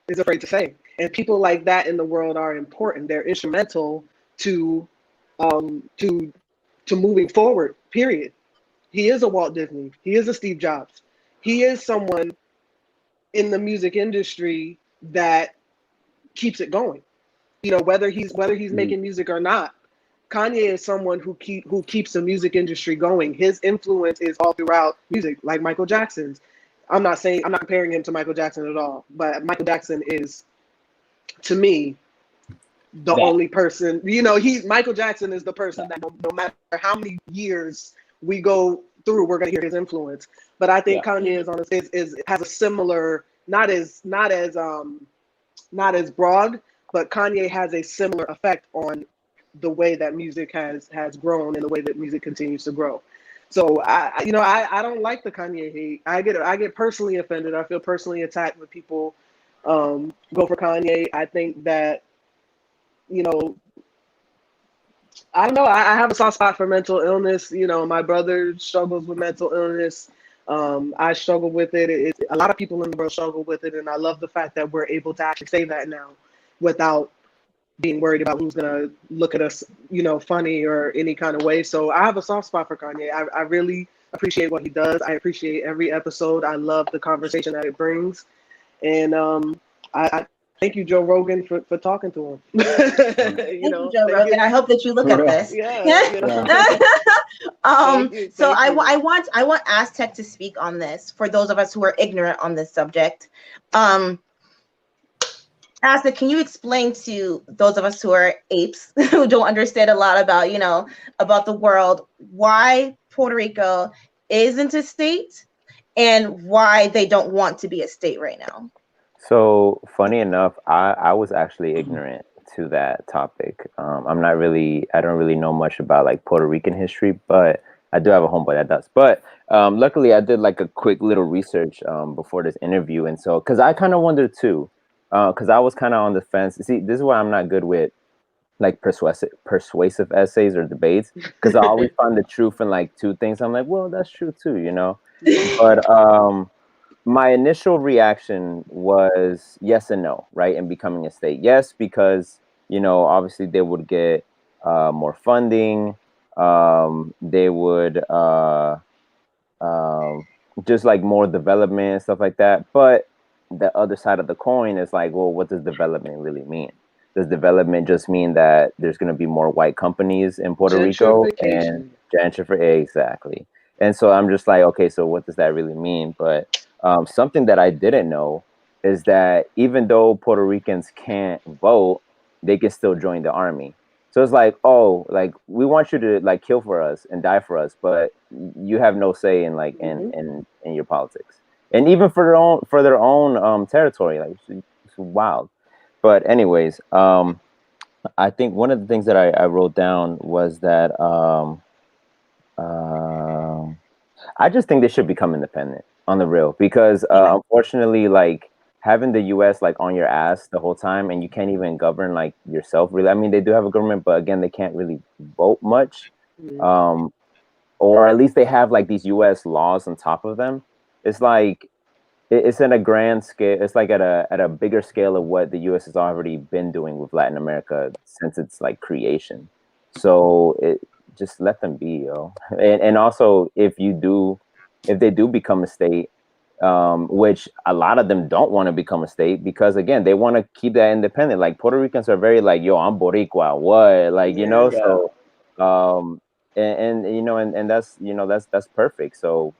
is afraid to say. And people like that in the world are important. They're instrumental to moving forward, period. He is a Walt Disney. He is a Steve Jobs. He is someone in the music industry that keeps it going. Whether he's making music or not. Kanye is someone who keeps the music industry going. His influence is all throughout music, like Michael Jackson's. I'm not comparing him to Michael Jackson at all, but Michael Jackson is, to me, the only person. Michael Jackson is the person that no matter how many years we go through, we're gonna hear his influence. But I think Kanye has a similar, not as broad, but Kanye has a similar effect on the way that music has grown and the way that music continues to grow. So I don't like the Kanye hate. I get personally offended. I feel personally attacked when people go for Kanye. I think that I don't know. I have a soft spot for mental illness. My brother struggles with mental illness. I struggle with it. A lot of people in the world struggle with it, and I love the fact that we're able to actually say that now without being worried about who's gonna look at us, funny or any kind of way. So I have a soft spot for Kanye. I really appreciate what he does. I appreciate every episode. I love the conversation that it brings, and I thank you, Joe Rogan, for talking to him. Thank you, Joe Rogan. I hope that you look at this. So I want Aztec to speak on this for those of us who are ignorant on this subject. Aztec, can you explain to those of us who are apes who don't understand a lot about about the world why Puerto Rico isn't a state and why they don't want to be a state right now? So funny enough, I was actually ignorant to that topic. I don't really know much about like Puerto Rican history, but I do have a homeboy that does. But luckily I did like a quick little research before this interview. And so, cause I kind of wondered too, cause I was kind of on the fence. See, this is why I'm not good with like persuasive essays or debates. Cause I always find the truth in like two things. I'm like, well, that's true too, but, my initial reaction was yes and no, right? In becoming a state. Yes, because, obviously they would get more funding. They would just like more development and stuff like that. But the other side of the coin is like, well, what does development really mean? Does development just mean that there's going to be more white companies in Puerto Rico and gentrification? Exactly. And so I'm just like, okay, so what does that really mean? But something that I didn't know is that even though Puerto Ricans can't vote, they can still join the army. So it's like, oh, like we want you to like kill for us and die for us, but you have no say in like in your politics, and even for their own territory. Like it's wild. But anyways, I think one of the things that I wrote down was that I just think they should become independent on the real, because unfortunately, like having the U.S. like on your ass the whole time, and you can't even govern like yourself. Really, I mean, they do have a government, but again, they can't really vote much. Or at least they have like these U.S. laws on top of them. It's like it's in a grand scale. It's like at a bigger scale of what the U.S. has already been doing with Latin America since its like creation. So it just let them be, yo. And also if they do become a state, which a lot of them don't want to become a state because again they want to keep that independent. Like Puerto Ricans are very like, yo, I'm Boricua, what, like so and you know and that's that's perfect. So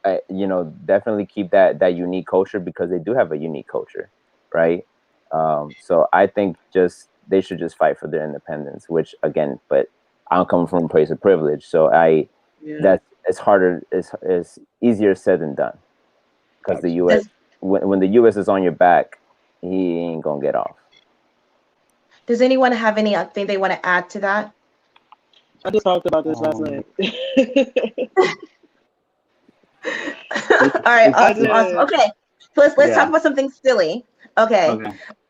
definitely keep that unique culture because they do have a unique culture, right? So I think they should just fight for their independence, which again, but I'm coming from a place of privilege, so that it's harder, it's easier said than done because the U.S. when the U.S. is on your back, he ain't gonna get off. Does anyone have anything they want to add to that? I just talked about this last night. All right, awesome. Okay, so let's talk about something silly. Okay.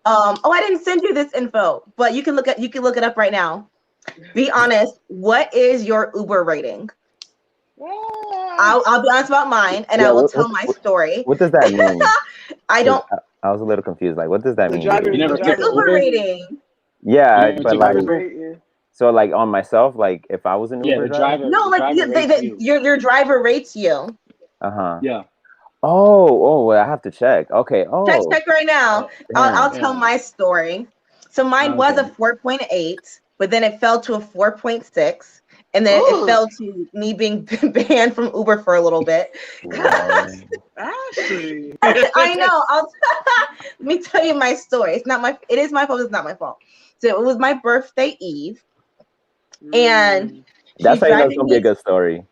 I didn't send you this info, but you can look it up right now. Be honest. What is your Uber rating? I'll be honest about mine, and I will tell my story. What does that mean? I was a little confused. Like, what does that mean? Your Uber rating. Yeah, but like, so like on myself, like if I was an Uber driver. No, like your driver rates you. Yeah. Oh, well, I have to check. Okay. Oh. Check right now. I'll tell my story. So mine was a 4.8, but then it fell to a 4.6. And then it fell to me being banned from Uber for a little bit. Ashley. I know. Let me tell you my story. It is my fault. It's not my fault. So it was my birthday eve. And that's how you know it's gonna be a good story.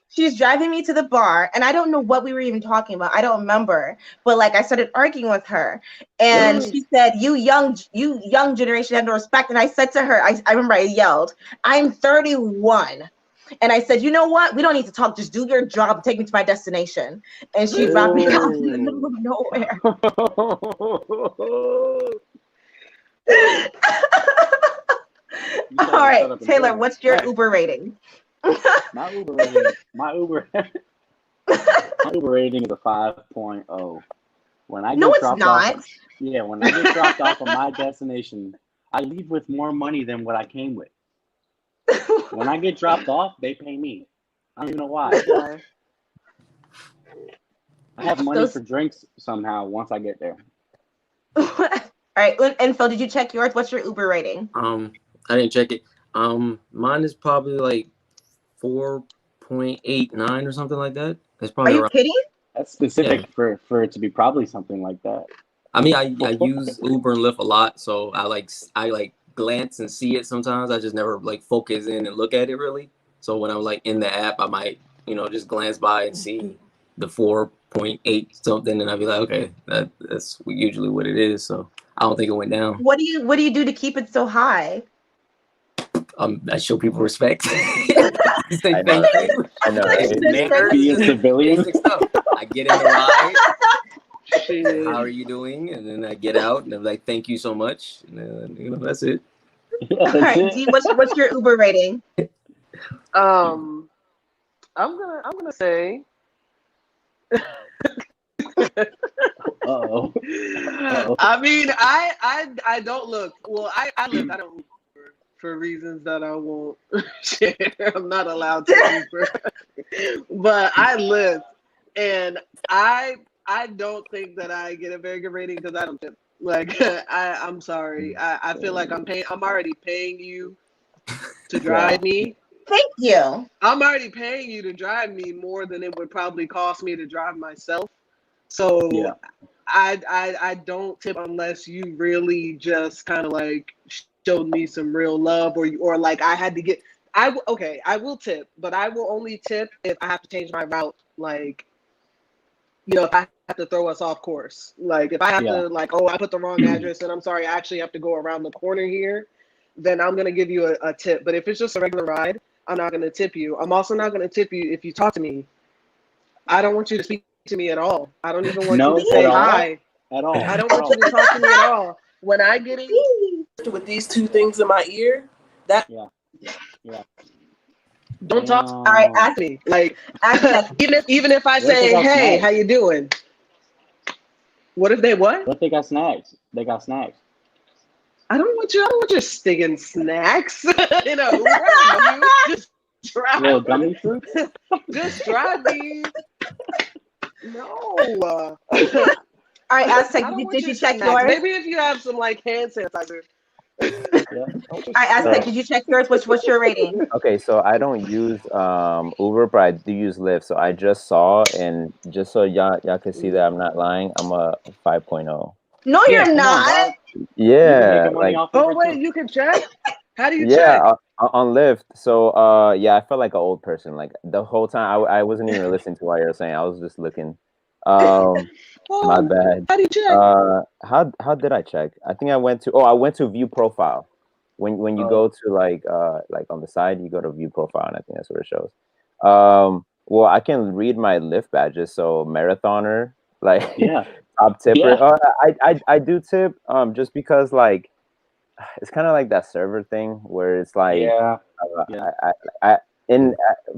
She's driving me to the bar, and I don't know what we were even talking about. I don't remember, but like I started arguing with her, and she said, "You young generation have no respect." And I said to her, I remember I yelled, "I'm 31." And I said, "You know what? We don't need to talk. Just do your job. Take me to my destination." And she dropped me off in the middle of nowhere. All right, Taylor, what's your Uber rating? My Uber rating is a 5.0. When I get dropped off, when I get dropped off of my destination, I leave with more money than what I came with. When I get dropped off, they pay me. I don't even know why. I have money for drinks somehow once I get there. All right, and Phil, did you check yours? What's your Uber rating? I didn't check it. Mine is probably like 4.89 or something like that. That's probably. Are you kidding? That's specific for it to be probably something like that. I mean, I use Uber and Lyft a lot, so I glance and see it sometimes. I just never like focus in and look at it really. So when I'm like in the app, I might just glance by and see the 4.8 something, and I'd be like, okay, that's usually what it is. So I don't think it went down. What do you do to keep it so high? I show people respect. I know. Be a civilian. I get in the ride. How are you doing? And then I get out and I'm like, thank you so much. And then, that's it. All right, Dee, what's your Uber rating? I'm gonna say. Uh-oh. I mean, I don't look. Well, I look. I don't look for reasons that I won't share. I'm not allowed to Uber. But I live, and I don't think that I get a very good rating because I don't tip. Like I'm sorry. I feel like I'm already paying you to drive me. Thank you. I'm already paying you to drive me more than it would probably cost me to drive myself. So I don't tip unless you really just kind of like showed me some real love or like I had to get. I will tip, but I will only tip if I have to change my route. Like, if I have to throw us off course. Like if I have to I put the wrong address and I'm sorry, I actually have to go around the corner here, then I'm gonna give you a tip. But if it's just a regular ride, I'm not gonna tip you. I'm also not gonna tip you if you talk to me I don't want you to speak to me at all. I don't even want No, you to say at all. hi. At all. I don't want you to talk to me at all. When I get in with these two things in my ear, that Yeah. don't talk. All right, Ask me. Like Aztec. even if I What if they say, got hey, snacks? how you doing? What if they what? What if they got snacks? They got snacks. I don't want your stinking snacks. You know, Uber, you just drive. Little gummy fruits? Just drive these. No. All right, Aztec, I don't want did your you check snacks. yours? Maybe if you have some like hand sanitizer. Yeah. All right, Aztec, did you check yours? What's your rating? Okay, so I don't use Uber, but I do use Lyft. So I just saw, and just so y'all can see that I'm not lying, I'm a 5.0. No, Yeah, you're come on, not. dog. You Yeah, making money like off Oh Uber wait, too. you can check? How do you yeah, check? on Lyft. So yeah, I felt like an old person. Like the whole time, I wasn't even listening to what you were saying. I was just looking. My Oh, bad. how do you check? How did I check? I think I went to view profile. When you Oh, go to like on the side, you go to view profile, and I think that's what it shows. Well, I can read my Lyft badges. So marathoner, like yeah. top tipper. Yeah. I do tip just because like it's kind of like that server thing where it's like Yeah. uh, Yeah. I in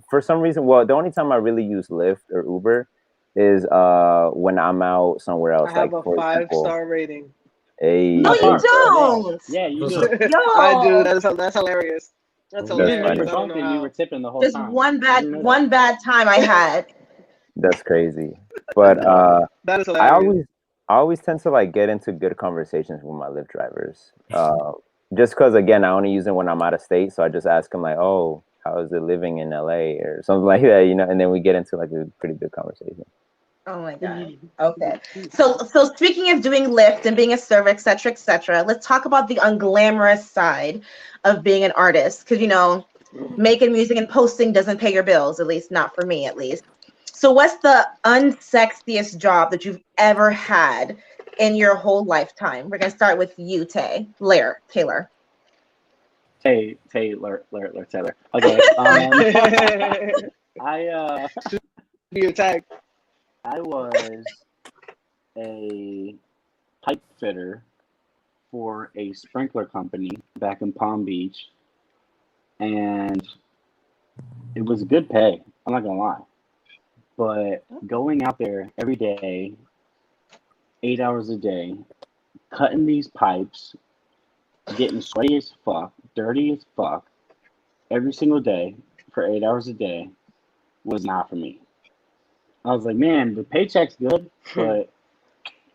for some reason. Well, the only time I really use Lyft or Uber is when I'm out somewhere I else. have Like a for example, 5-star rating. No, How hey, you far? Yeah. don't. Yeah, you What's do. up? I do. Yo, That's hilarious. That's You that's didn't leave hilarious. your funny. I don't bunk know and you were how. tipping the whole just time. one I didn't know that. bad time I had. That's crazy. But That is I hilarious. always I always tend to like get into good conversations with my Lyft drivers. Just because again, I only use it when I'm out of state, so I just ask them like, "Oh, how is it living in LA?" or something like that, and then we get into like a pretty good conversation. Oh my god. Okay. So speaking of doing Lyft and being a server, etc., let's talk about the unglamorous side of being an artist. Because making music and posting doesn't pay your bills, at least not for me, at least. So what's the unsexiest job that you've ever had in your whole lifetime? We're gonna start with you, Taylor. Taylor. Okay. I Be attacked. I was a pipe fitter for a sprinkler company back in Palm Beach, and it was good pay. I'm not gonna lie, but going out there every day, 8 hours a day, cutting these pipes, getting sweaty as fuck, dirty as fuck, every single day for 8 hours a day was not for me. I was like, man, the paycheck's good, but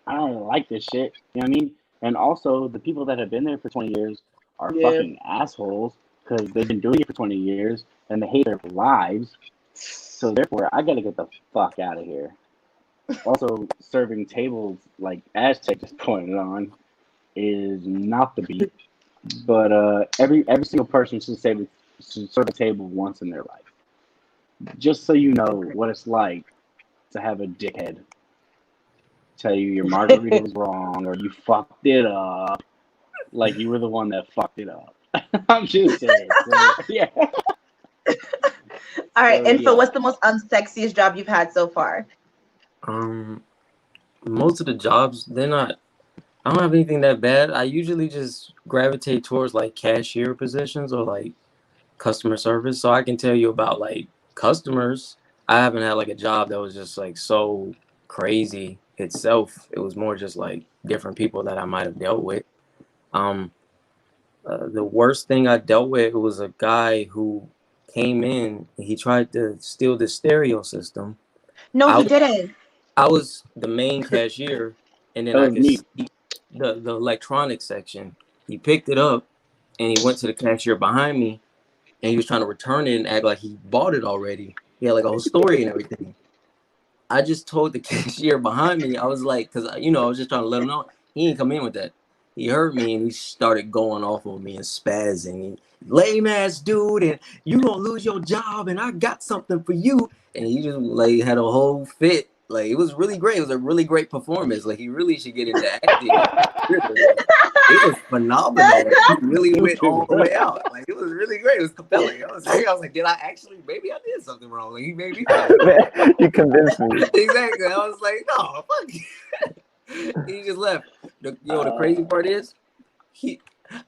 I don't like this shit. You know what I mean? And also, the people that have been there for 20 years are Yeah. fucking assholes because they've been doing it for 20 years and they hate their lives. So therefore, I gotta get the fuck out of here. Also, serving tables like Aztec just pointed on is not the beat. But every single person should serve a table once in their life, just so you know what it's like to have a dickhead tell you your margarita was wrong or you fucked it up, like you were the one that fucked it up. I'm just saying. So, yeah. All right, So, and so yeah. what's the most unsexiest job you've had so far? Most of the jobs, they're not. I don't have anything that bad. I usually just gravitate towards like cashier positions or like customer service. So I can tell you about like customers. I haven't had like a job that was just like so crazy itself. It was more just like different people that I might have dealt with. Um, the worst thing I dealt with was a guy who came in. He tried to steal the stereo system. No, I he was, didn't. I was the main cashier, and then That I was could me. see the electronics section. He picked it up and he went to the cashier behind me, and he was trying to return it and act like he bought it already. He had like a whole story and everything. I just told the cashier behind me, I was like, because I was just trying to let him know he ain't come in with that. He heard me and he started going off on me and spazzing. And, lame ass dude, and you gonna lose your job, and I got something for you. And he just like had a whole fit. Like, it was really great. It was a really great performance. Like, he really should get into acting. It was phenomenal. He really went all the way out. Like, it was really great. It was compelling. I was like, did I actually? Maybe I did something wrong. Like, he made me feel like, you convinced me. Exactly. I was like, no, fuck. He just left. The crazy part is,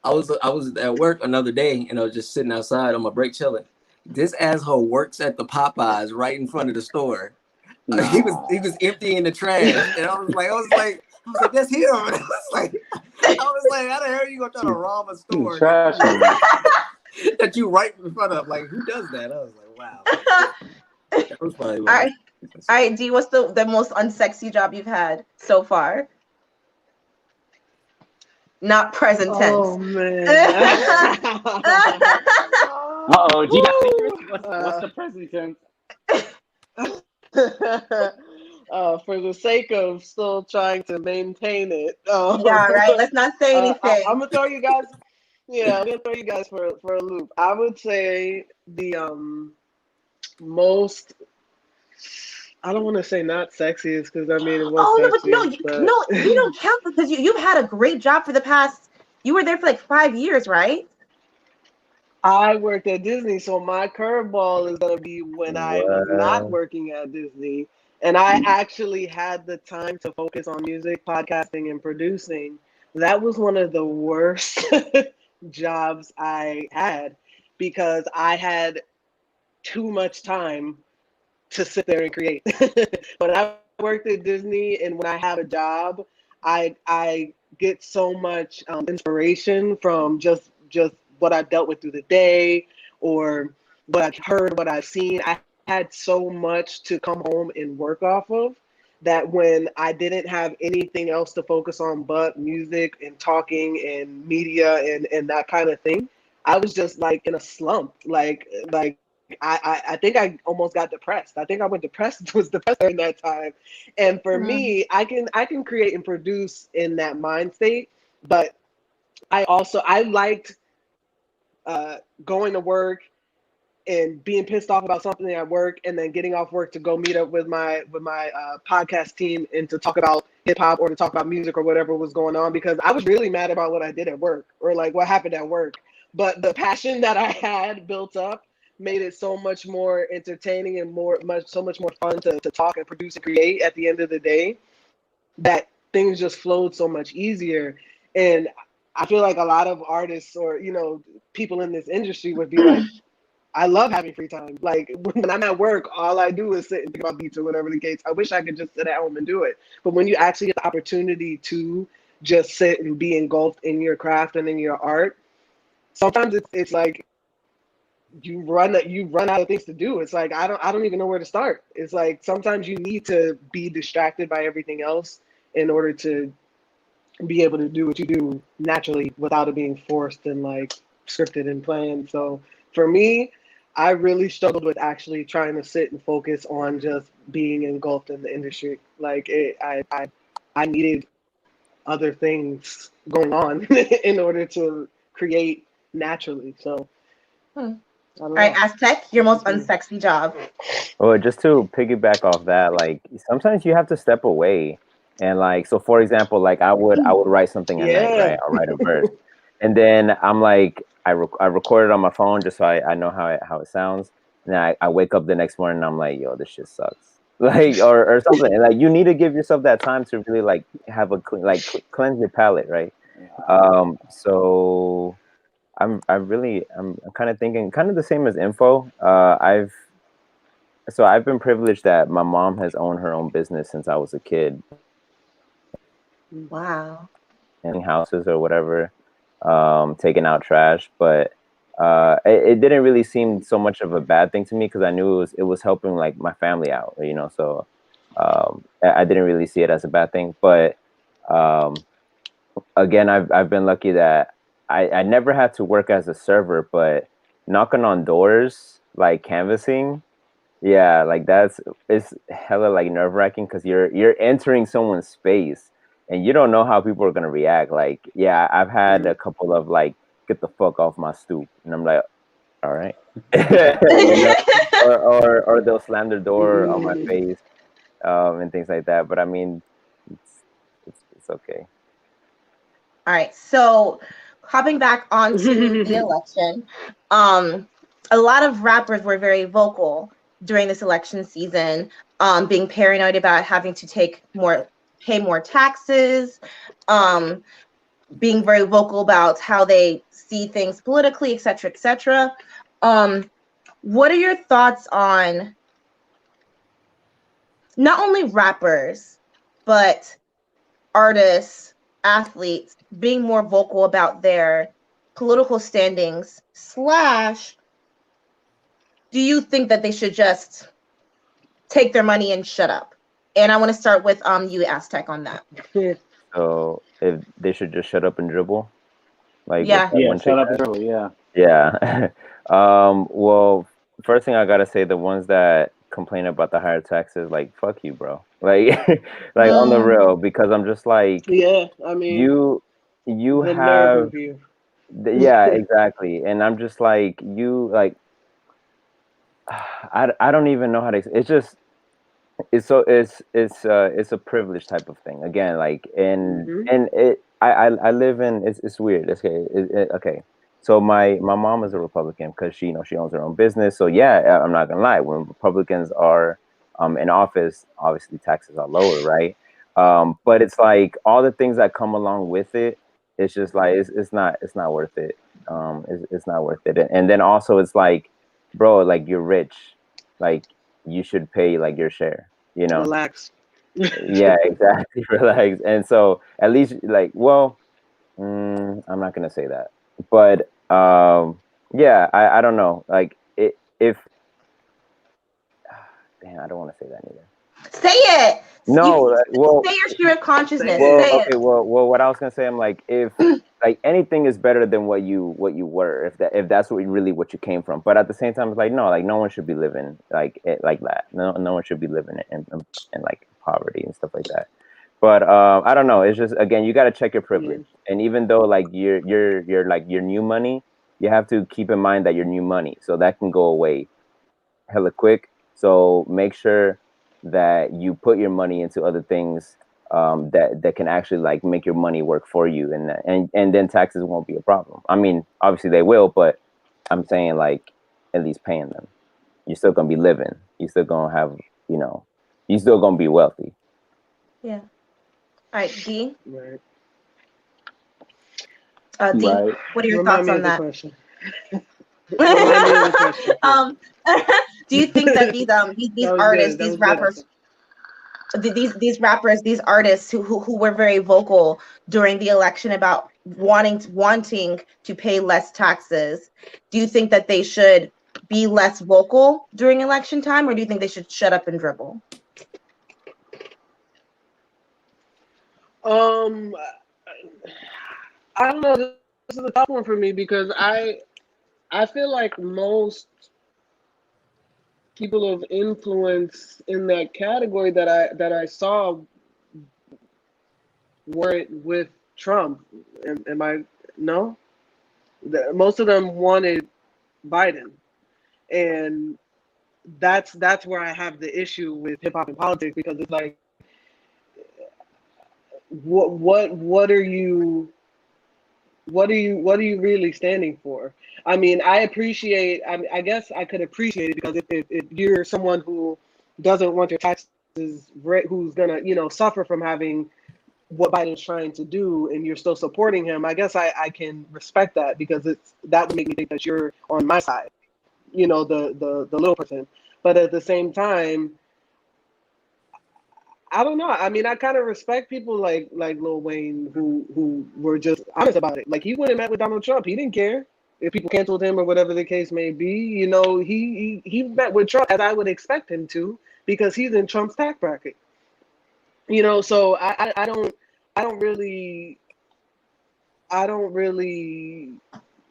I was at work another day, and I was just sitting outside on my break chilling. This asshole works at the Popeyes right in front of the store. He was emptying the trash, and I was like, that's him. I was like, how the hell are you gonna try to rob a store Trash that you right in front of? Like, who does that? I was like, wow. That was funny. All right, D, what's the most unsexy job you've had so far? Not present tense. Oh man. Uh-oh, G got secrets? What's the present tense? For the sake of still trying to maintain it. Yeah, right. Let's not say anything. I'm gonna throw you guys. Yeah, I'm gonna throw you guys for a loop. I would say the most. I don't want to say not sexiest because I mean it was sexy. No, you don't count because you've had a great job for the past. You were there for like 5 years, right? I worked at Disney, so my curveball is gonna be when I was not working at Disney, and I actually had the time to focus on music, podcasting, and producing. That was one of the worst jobs I had because I had too much time to sit there and create. When I worked at Disney and when I have a job, I get so much inspiration from just what I've dealt with through the day or what I've heard, what I've seen. I had so much to come home and work off of that when I didn't have anything else to focus on but music and talking and media and that kind of thing, I was just like in a slump. I think I almost got depressed. I think I was depressed during that time. And for me, I can create and produce in that mind state, but I liked going to work and being pissed off about something at work and then getting off work to go meet up with my podcast team and to talk about hip hop or to talk about music or whatever was going on, because I was really mad about what I did at work or like what happened at work. But the passion that I had built up made it so much more entertaining and so much more fun to talk and produce and create at the end of the day, that things just flowed so much easier. And I feel like a lot of artists or, people in this industry would be like, I love having free time. Like when I'm at work, all I do is sit and think about beats or whatever the case. I wish I could just sit at home and do it. But when you actually get the opportunity to just sit and be engulfed in your craft and in your art, sometimes it's like you run out of things to do. It's like I don't even know where to start. It's like sometimes you need to be distracted by everything else in order to be able to do what you do naturally without it being forced and like scripted and planned. So for me, I really struggled with actually trying to sit and focus on just being engulfed in the industry. Like I needed other things going on in order to create naturally. So all right, Aztec, your most unsexy job. Well, just to piggyback off that, like sometimes you have to step away, and like so, for example, like I would write something at night, right? I'll write a verse, and then I'm like I record it on my phone just so I know how it sounds, and then I wake up the next morning and I'm like, yo, this shit sucks, like or something. And like you need to give yourself that time to really like have a cleanse your palate, right? So. I'm kind of thinking kind of the same as Info. I've been privileged that my mom has owned her own business since I was a kid. Wow. In houses or whatever, taking out trash, but it didn't really seem so much of a bad thing to me because I knew it was helping like my family out, So I didn't really see it as a bad thing. But again, I've been lucky that I never had to work as a server, but knocking on doors, like canvassing, yeah, like it's hella like nerve-wracking because you're entering someone's space and you don't know how people are gonna react. Like, yeah, I've had a couple of like, get the fuck off my stoop, and I'm like, all right, or they'll slam their door on my face. and things like that. But I mean, it's okay. All right, so hopping back onto the election, a lot of rappers were very vocal during this election season, being paranoid about having to pay more taxes, being very vocal about how they see things politically, et cetera, et cetera. What are your thoughts on not only rappers, but artists, athletes being more vocal about their political standings, / do you think that they should just take their money and shut up? And I want to start with you, Aztec, on that. So if they should just shut up and dribble, like Yeah, shut up and dribble. Yeah. Well, first thing I gotta say, the ones that complain about the higher taxes, like fuck you, bro. Like, like on the real, because I'm just like, yeah. I mean, you the nerve have, of you. yeah, exactly, and I'm just like, you like, I don't even know how to. It's just it's a privilege type of thing again, like, and it I live in, it's weird. Okay, okay. So my mom is a Republican because she owns her own business. So yeah, I'm not gonna lie, when Republicans are in office, obviously taxes are lower, right? But it's like all the things that come along with it, it's just like it's not worth it. It's not worth it. And then also it's like, bro, like you're rich, like you should pay like your share, Relax. Yeah, exactly. Relax. And so at least like, well, I'm not gonna say that, but yeah, I don't know, like if damn, I don't want to say that either. say it. No, well, say your stream of consciousness. well, Say okay, it. well, what I was gonna say, I'm like, if like anything is better than what you were, if that's what you came from. But at the same time, it's like no, like no one should be living like like that. No one should be living in like poverty and stuff like that. But I don't know. It's just, again, you got to check your privilege. And even though like you're like your new money, you have to keep in mind that your new money, so that can go away hella quick. So make sure that you put your money into other things that can actually like make your money work for you, and then taxes won't be a problem. I mean, obviously they will, but I'm saying like at least paying them. You're still gonna be living. You're still gonna have, you're still gonna be wealthy. Yeah. All right, D. Right. D. Right. What are your Remind thoughts me on of the that? question. Remind me of the question. Do you think that these artists, That these was rappers, good. these rappers, these artists who were very vocal during the election about wanting to pay less taxes, do you think that they should be less vocal during election time, or do you think they should shut up and dribble? I don't know. This is a tough one for me because I feel like most people of influence in that category that I saw weren't with Trump. Am I no? Most of them wanted Biden, and that's where I have the issue with hip hop and politics, because it's like, what are you really standing for? I mean, I guess I could appreciate it, because if you're someone who doesn't want your taxes, who's gonna suffer from having what Biden's trying to do, and you're still supporting him, I guess I can respect that, because that would make me think that you're on my side, the little person. But at the same time, I don't know. I mean, I kind of respect people like Lil Wayne, who were just honest about it. Like, he went and met with Donald Trump. He didn't care if people canceled him or whatever the case may be. He met with Trump, as I would expect him to, because he's in Trump's tax bracket. So I don't really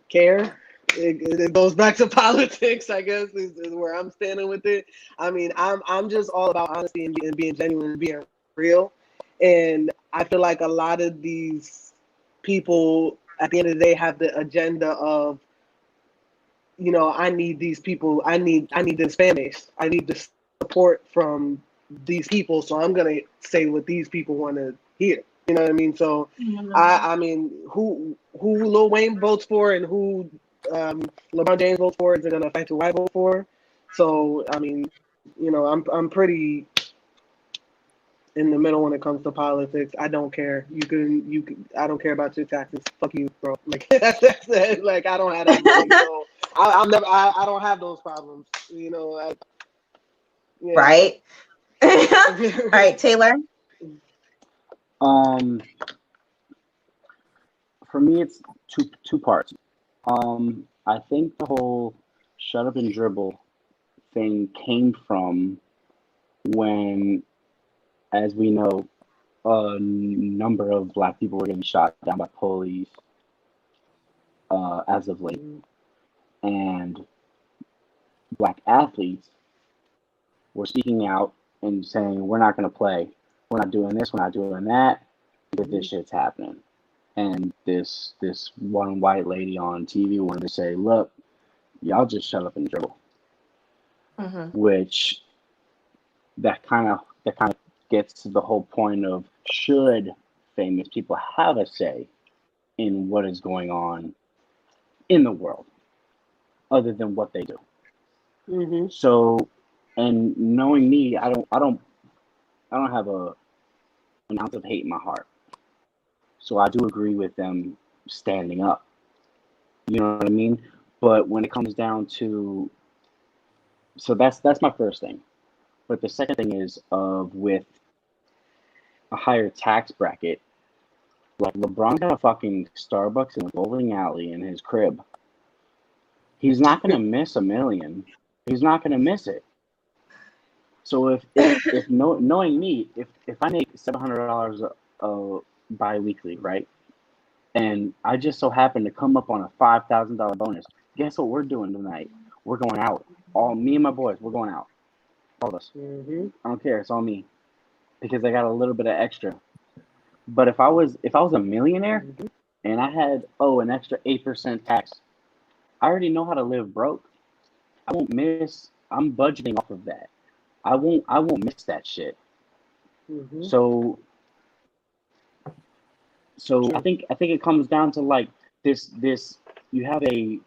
care. It goes back to politics, I guess, is where I'm standing with it. I mean, I'm just all about honesty and being genuine and being real. And I feel like a lot of these people, at the end of the day, have the agenda of, I need these people. I need this fan base. I need the support from these people, so I'm gonna say what these people want to hear. You know what I mean? So I mean, who Lil Wayne votes for and who LeBron James votes for isn't gonna affect who I vote for. So I mean, you know, I'm pretty in the middle when it comes to politics. I don't care. You can. I don't care about your taxes. Fuck you, bro. Like that's it. Like I don't have that money, so I'm never. I don't have those problems. You know. Yeah. Right. All right, Taylor. For me, it's two parts. I think the whole shut up and dribble thing came from when, as we know, a number of black people were getting shot down by police as of late. And black athletes were speaking out and saying, we're not going to play. We're not doing this. We're not doing that because this shit's happening. And this one white lady on TV wanted to say, look, y'all just shut up and dribble. Which that kind of gets to the whole point of, should famous people have a say in what is going on in the world other than what they do? So, and knowing me, I don't have an ounce of hate in my heart. So I do agree with them standing up. You know what I mean? But when it comes down to, so that's my first thing. But the second thing is with a higher tax bracket, like LeBron got a fucking Starbucks in a bowling alley in his crib. He's not gonna miss $1 million. He's not gonna miss it. So if knowing me, if I make $700 bi-weekly, right, and I just so happen to come up on a $5,000 bonus, guess what we're doing tonight? We're going out. All me and my boys, we're going out. All of us. I don't care. It's all me, because I got a little bit of extra. But if I was a millionaire and I had an extra 8% tax, I already know how to live broke. I won't miss. I'm budgeting off of that. I won't miss that shit. So I think it comes down to like this. You have a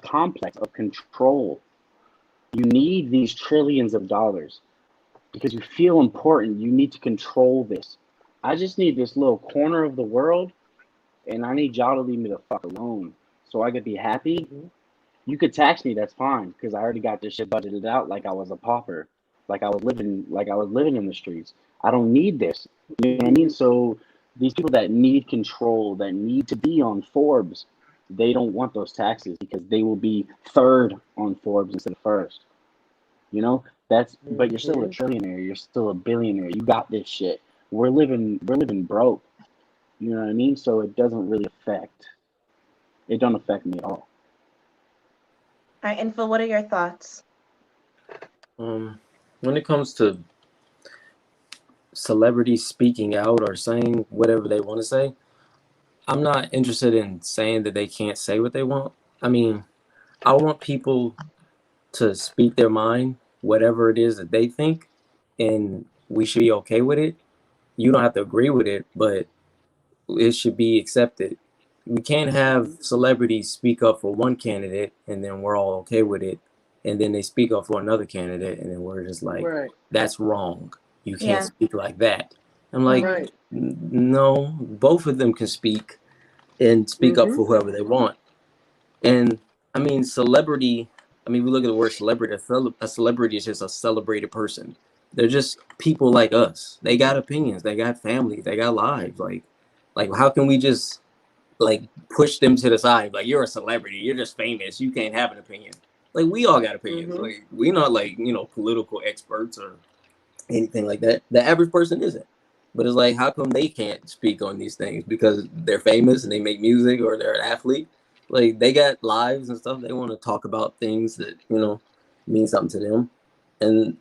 complex of control. You need these trillions of dollars because you feel important. You need to control this. I just need this little corner of the world, and I need y'all to leave me the fuck alone so I could be happy. You could tax me, that's fine, because I already got this shit budgeted out like I was a pauper, like I was living in the streets. I don't need this. You know what I mean? So these people that need control, that need to be on Forbes, they don't want those taxes because they will be third on Forbes instead of first. You know, but you're still a trillionaire, you're still a billionaire. You got this shit. We're living broke. You know what I mean? So it doesn't really affect me at all. All right, and Phil, what are your thoughts? When it comes to celebrities speaking out or saying whatever they want to say, I'm not interested in saying that they can't say what they want. I mean, I want people to speak their mind, whatever it is that they think, and we should be okay with it. You don't have to agree with it, but it should be accepted. We can't have celebrities speak up for one candidate and then we're all okay with it, and then they speak up for another candidate and then we're just like, that's wrong. You can't speak like that. I'm like, no, both of them can speak and speak up for whoever they want. And I mean, celebrity, we look at the word celebrity. A celebrity is just a celebrated person. They're just people like us. They got opinions. They got families. They got lives. Like how can we just like push them to the side? Like, you're a celebrity. You're just famous. You can't have an opinion. Like, we all got opinions. Like, we're not like, political experts or anything like that. The average person isn't. But it's like, how come they can't speak on these things? Because they're famous and they make music, or they're an athlete. Like, they got lives and stuff. They want to talk about things that, mean something to them. And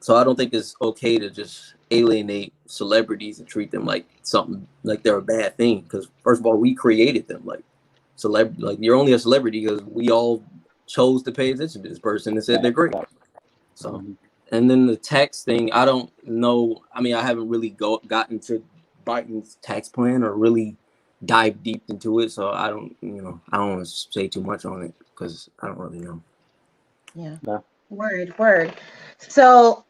so I don't think it's okay to just alienate celebrities and treat them like something, like they're a bad thing. Because first of all, we created them. Like, you're only a celebrity because we all chose to pay attention to this person and said they're great. So And then the tax thing, I don't know. I mean, I haven't really gotten to Biden's tax plan or really dive deep into it, so I don't want to say too much on it because I don't really know. Yeah. Yeah. Word. So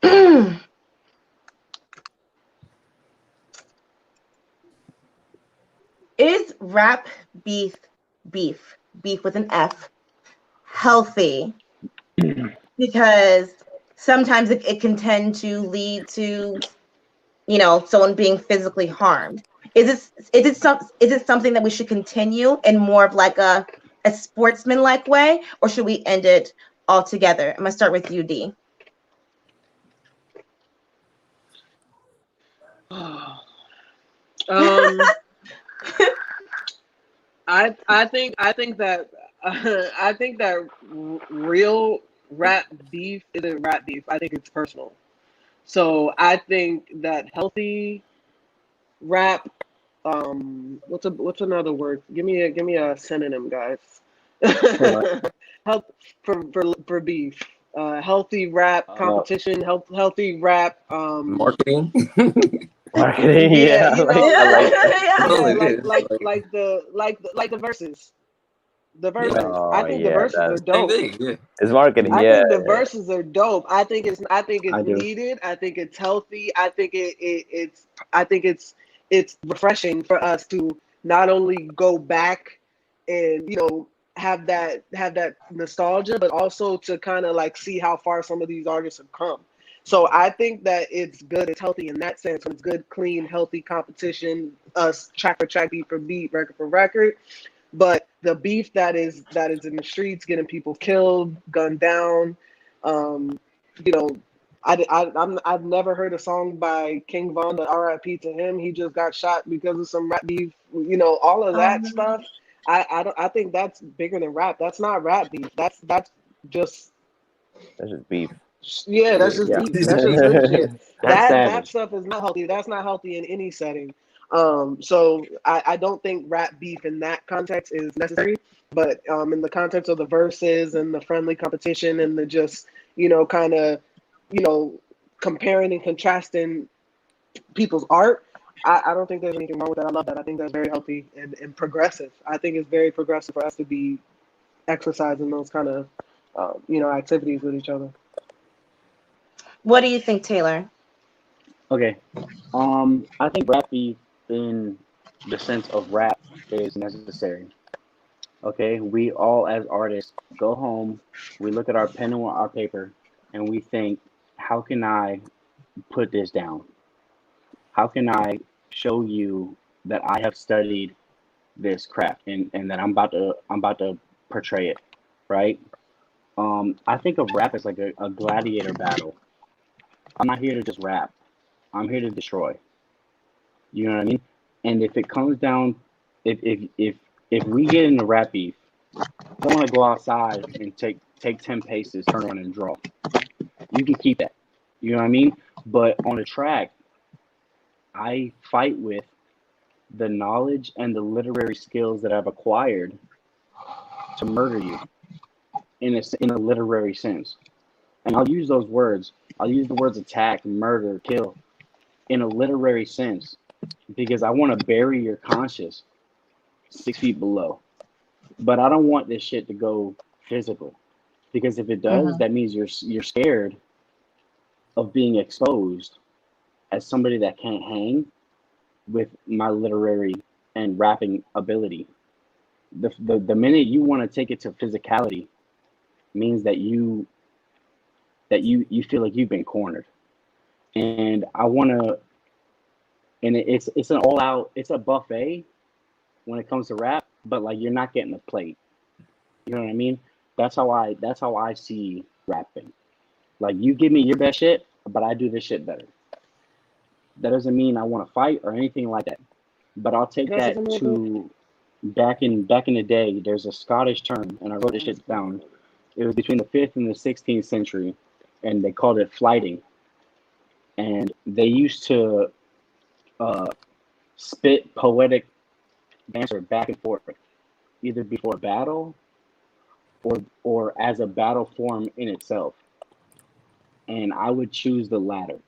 is rap beef with an F healthy? Because sometimes it can tend to lead to, you know, someone being physically harmed. Is it something that we should continue in more of like a sportsman-like way, or should we end it altogether? I'm gonna start with you, D. I think that real rap beef isn't rap beef. I think it's personal. So I think that healthy rap. What's another word? Give me a synonym, guys. Help for beef. Healthy rap competition. Healthy rap. Marketing. Marketing, Yeah, yeah, you know, I like like the verses. The Yeah. verses. I Oh think the yeah, verses are that's Same dope. thing. Yeah. it's marketing. I Yeah, think the verses are dope. I think it's I do. needed. I think it's healthy. I think it's refreshing for us to not only go back and, you know, have that nostalgia, but also to kind of like see how far some of these artists have come. So I think that it's good, it's healthy in that sense. It's good, clean, healthy competition, us track for track, beat for beat, record for record. But the beef that is in the streets, getting people killed, gunned down, you know, I've never heard a song by King Von, but R.I.P. to him. He just got shot because of some rap beef. You know, all of that stuff. I think that's bigger than rap. That's not rap beef. That's just that's just beef. yeah. That's just Yeah. beef. That's just hood shit. That's That savage. stuff is not healthy. That's not healthy in any setting. So I don't think rap beef in that context is necessary. But in the context of the verses and the friendly competition and the just, you know, kind of, you know, comparing and contrasting people's art, I don't think there's anything wrong with that. I love that. I think that's very healthy and progressive. I think it's very progressive for us to be exercising those kind of, you know, activities with each other. What do you think, Taylor? Okay. I think rap beef in the sense of rap is necessary. Okay, we all as artists go home, we look at our pen and our paper, and we think, how can I put this down? How can I show you that I have studied this craft and that I'm about to portray it, right? I think of rap as like a gladiator battle. I'm not here to just rap. I'm here to destroy. You know what I mean? And if it comes down, if we get in a rap beef, I want to go outside and take 10 paces, turn around and draw. You can keep that. You know what I mean? But on the track, I fight with the knowledge and the literary skills that I've acquired to murder you in a literary sense. And I'll use those words. I'll use the words attack, murder, kill in a literary sense because I want to bury your conscience 6 feet below. But I don't want this shit to go physical because if it does, that means you're scared of being exposed as somebody that can't hang with my literary and rapping ability. The minute you want to take it to physicality means that you feel like you've been cornered. And I want to, and it's an all out, it's a buffet when it comes to rap, but like you're not getting a plate. You know what I mean? That's how I see rapping. Like you give me your best shit, but I do this shit better. That doesn't mean I want to fight or anything like that. But I'll take that to back in the day. There's a Scottish term, and I wrote this shit down. It was between the 5th and the 16th century, and they called it flighting. And they used to spit poetic banter back and forth, either before battle or as a battle form in itself. and I would choose the latter.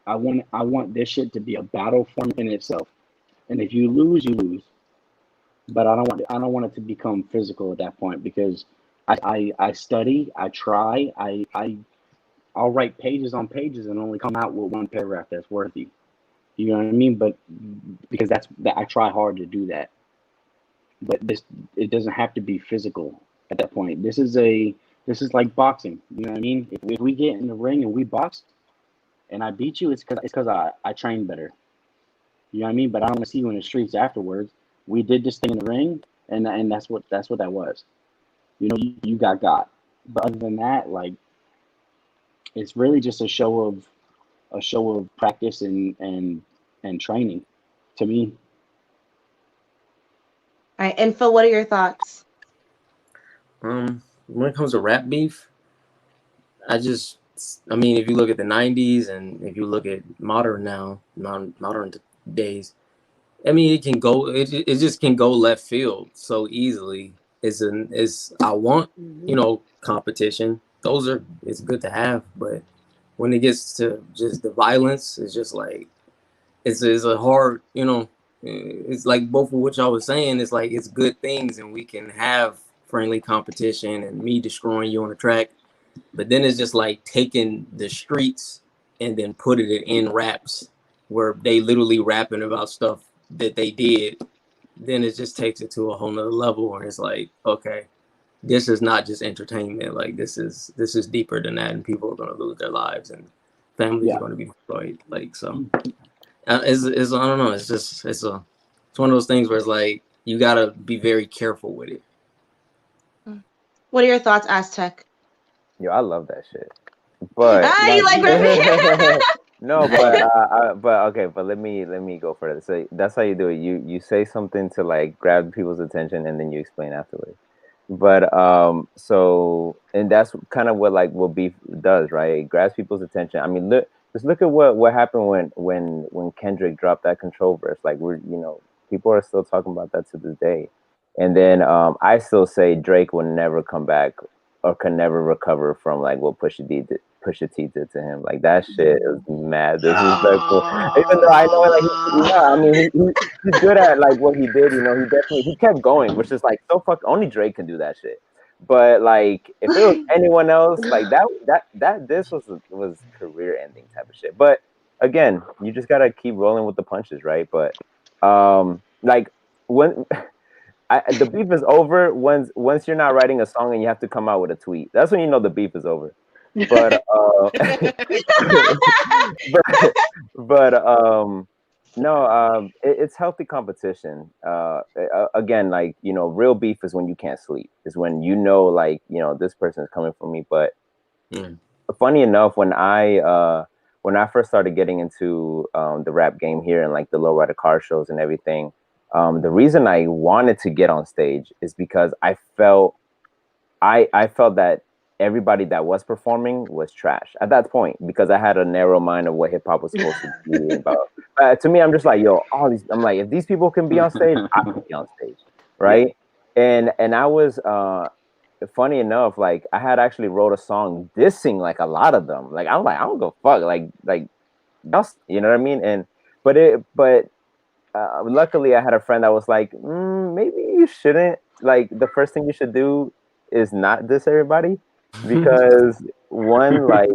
I want this shit to be a battle form in itself. And if you lose, you lose. But I don't want it to become physical at that point because I study, I try, I'll write pages on pages and only come out with one paragraph that's worthy. You know what I mean? But because that I try hard to do that. But it doesn't have to be physical at that point. This is like boxing. You know what I mean? If we get in the ring and we box and I beat you, it's because I trained better. You know what I mean? But I don't want to see you in the streets afterwards. We did this thing in the ring, and that's what that was. You got. But other than that, like it's really just a show of practice and training to me. All right, and Phil, what are your thoughts? When it comes to rap beef, I mean, if you look at the '90s and if you look at modern days, I mean, it can go. It just can go left field so easily. I want competition. It's good to have, but when it gets to just the violence, it's just like it's a hard. It's like both of what y'all was saying. It's like it's good things, and we can have friendly competition and me destroying you on the track. But then it's just like taking the streets and then putting it in raps where they literally rapping about stuff that they did. Then it just takes it to a whole nother level where it's like, okay, this is not just entertainment. Like this is deeper than that, and people are going to lose their lives and families Yeah. are going to be destroyed. Like so, it's I don't know. It's one of those things where it's like you got to be very careful with it. What are your thoughts, Aztec? Yo, I love that shit. But you like rapping? no, but okay, but let me go further. So that's how you do it. You say something to like grab people's attention, and then you explain afterwards. But so and that's kind of what beef does, right? It grabs people's attention. I mean, look at what happened when Kendrick dropped that Control verse. Like people are still talking about that to this day. And then I still say Drake will never come back or can never recover from like what Pusha T did to him. Like that shit is mad disrespectful. Even though I know like I mean he's good at like what he did. He kept going, which is like so only Drake can do that shit. But like if it was anyone else, like this was career ending type of shit. But again, you just gotta keep rolling with the punches, right? But like when the beef is over once you're not writing a song and you have to come out with a tweet. That's when you know the beef is over. But no, it's healthy competition. Again, like real beef is when you can't sleep. Is when like this person is coming for me. But funny enough, when I first started getting into the rap game here and like the lowrider car shows and everything. The reason I wanted to get on stage is because I felt that everybody that was performing was trash at that point because I had a narrow mind of what hip hop was supposed to be about. To me, I'm just like, yo, I'm like, if these people can be on stage, I can be on stage, right? Yeah. And I was funny enough, like I had actually wrote a song dissing like a lot of them. Like I'm like, I don't go fuck, like that's you know what I mean? And but luckily I had a friend that was like, maybe you shouldn't. Like the first thing you should do is not diss everybody because one, like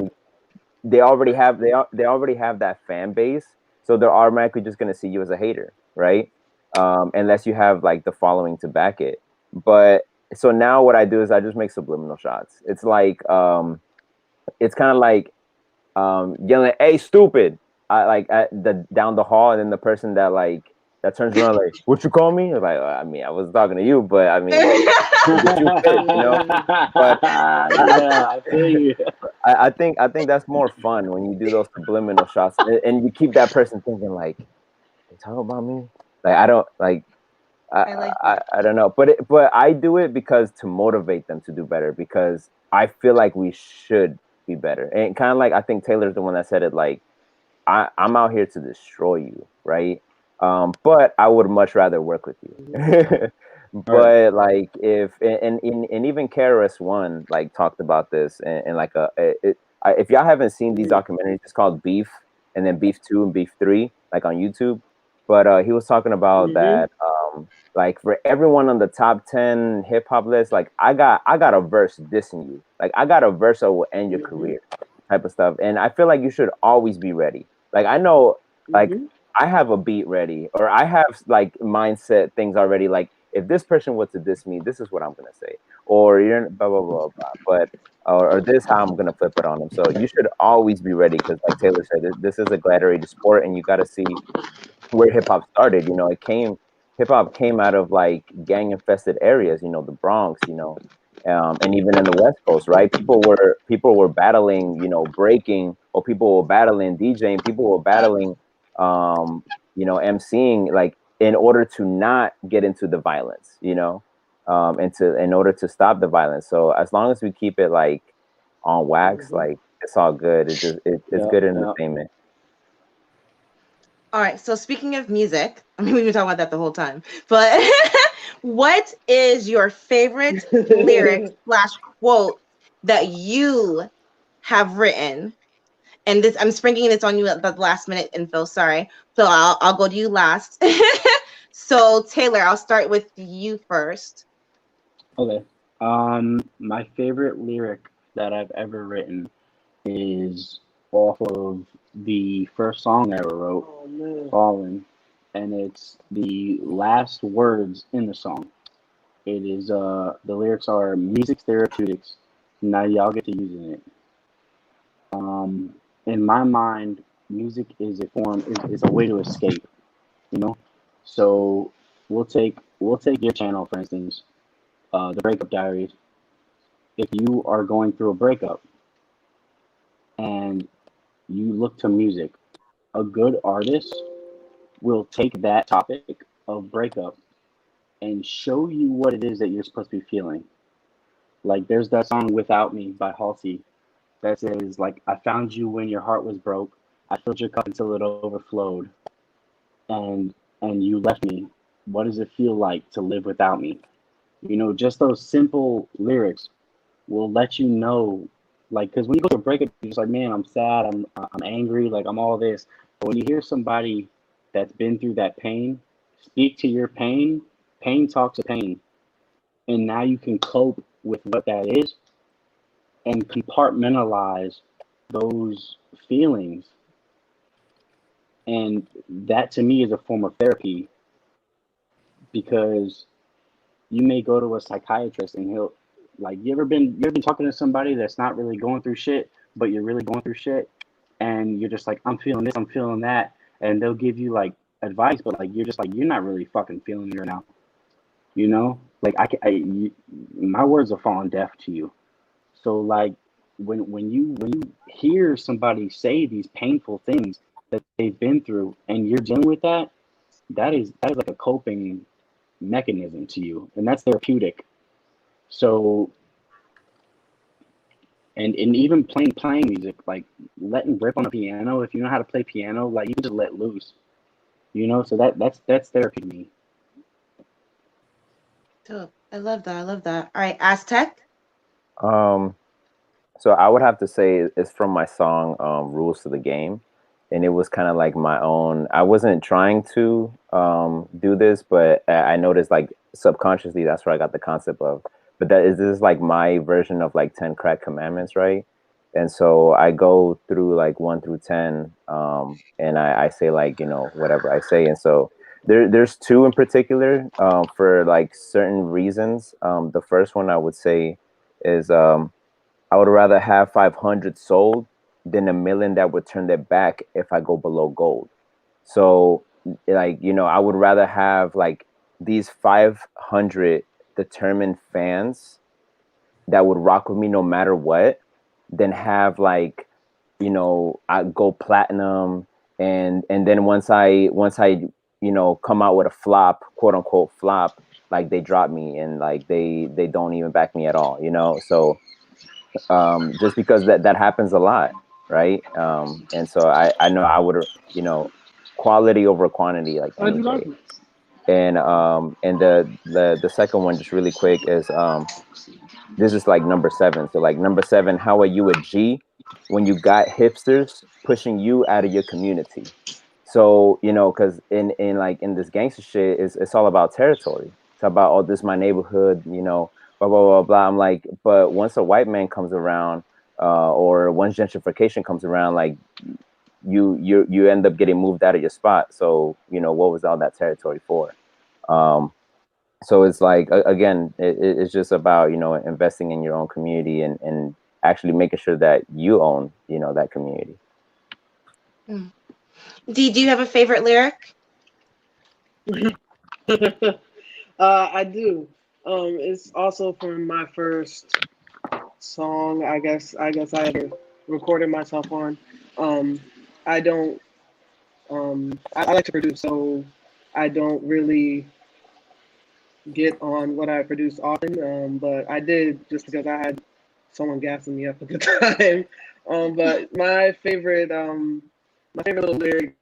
they already have that fan base, so they're automatically just gonna see you as a hater, right? Unless you have like the following to back it. But so now what I do is I just make subliminal shots. It's like it's kind of like yelling, "Hey, stupid!" I like down the hall, and then the person that turns around like, "What you call me?" Like, I mean, I was talking to you, but I mean, you fit, But I feel you. I think that's more fun when you do those subliminal shots, and you keep that person thinking like, "They talk about me." Like I don't like. I don't know, but I do it because to motivate them to do better because I feel like we should be better. And kind of like I think Taylor's the one that said it. Like I'm out here to destroy you, right? But I would much rather work with you. But like if and even KRS One like talked about this and like If y'all haven't seen these Mm. documentaries, it's called Beef, and then Beef 2 and Beef 3, like on YouTube. But he was talking about Mm-hmm. that, like for everyone on the top 10 hip hop list, like I got a verse dissing you. Like I got a verse that will end your Mm-hmm. career, type of stuff. And I feel like you should always be ready. Like I know, like Mm-hmm. I have a beat ready, or I have like mindset things already. Like if this person were to diss me, this is what I'm gonna say, or you're blah blah blah blah. But or this how I'm gonna flip it on them. So you should always be ready because, like Taylor said, this is a gladiator sport, and you got to see where hip hop started. Hip hop came out of like gang infested areas. The Bronx. And even in the West Coast, right? People were battling, breaking, or people were battling DJing. People were battling, MCing, like in order to not get into the violence, in order to stop the violence. So as long as we keep it like on wax, Mm-hmm. like it's all good. It's Yeah, good yeah. entertainment. All right. So speaking of music, I mean, we've been talking about that the whole time. But what is your favorite lyric slash quote that you have written? And this, I'm springing this on you at the last minute info. Sorry. So I'll go to you last. So Taylor, I'll start with you first. Okay. My favorite lyric that I've ever written is off of the first song I ever wrote, Oh man. Fallen, and it's the last words in the song. It is the lyrics are music's therapeutics. Now y'all get to using it. Um, in my mind, music is is a way to escape. You know, so we'll take your channel for instance, the Breakup Diaries. If you are going through a breakup and you look to music, a good artist will take that topic of breakup and show you what it is that you're supposed to be feeling. Like there's that song "Without Me" by Halsey that says like, "I found you when your heart was broke. I filled your cup until it overflowed, and you left me. What does it feel like to live without me?" Just those simple lyrics will let you know, like, because when you go through a breakup, you're just like, man, I'm sad, I'm angry, like I'm all this. But when you hear somebody that's been through that pain speak to your pain, pain talks to pain, and now you can cope with what that is and compartmentalize those feelings. And that to me is a form of therapy because you may go to a psychiatrist and he'll like you ever been talking to somebody that's not really going through shit, but you're really going through shit, and you're just like, I'm feeling this, I'm feeling that, and they'll give you like advice, but like you're just like, you're not really fucking feeling it right now, like my words are falling deaf to you. So like when you hear somebody say these painful things that they've been through and you're dealing with that, that is like a coping mechanism to you, and that's therapeutic. So, and even playing music, like letting rip on a piano, if you know how to play piano, like you can just let loose, So that's therapy to me. Dope. I love that. I love that. All right, Aztec. Um, so I would have to say it's from my song "Rules to the Game," and it was kind of like my own. I wasn't trying to do this, but I noticed like subconsciously that's where I got the concept of. But this is like my version of like 10 crack commandments, right? And so I go through like 1 through 10, and I say like whatever I say, and so there's two in particular for like certain reasons. The first one I would say is I would rather have 500 sold than a million that would turn their back if I go below gold. So, like, I would rather have like these 500 determined fans that would rock with me no matter what than have like, I go platinum and then once I come out with a flop, quote unquote flop, like they drop me and like they don't even back me at all. So just because that happens a lot, right? And so I know I would, quality over quantity, like How'd any you like day. it? And the second one, just really quick, is this is like number 7. So like number 7, how are you a G? when you got hipsters pushing you out of your community. So, you know, because in like in this gangster shit, it's all about territory. It's about, oh, this is my neighborhood, you know, blah blah blah blah. I'm like, but once a white man comes around, or once gentrification comes around, like you end up getting moved out of your spot. So, you know, what was all that territory for? Um, so it's like, again, it's just about, you know, investing in your own community, and actually making sure that you own, you know, that community. D, do you have a favorite lyric? I do. It's also from my first song. I guess I ever recorded myself on. Um, I don't. I like to produce, so I don't really get on what I produce often. But I did just because I had someone gassing me up at the time. But my favorite little lyric.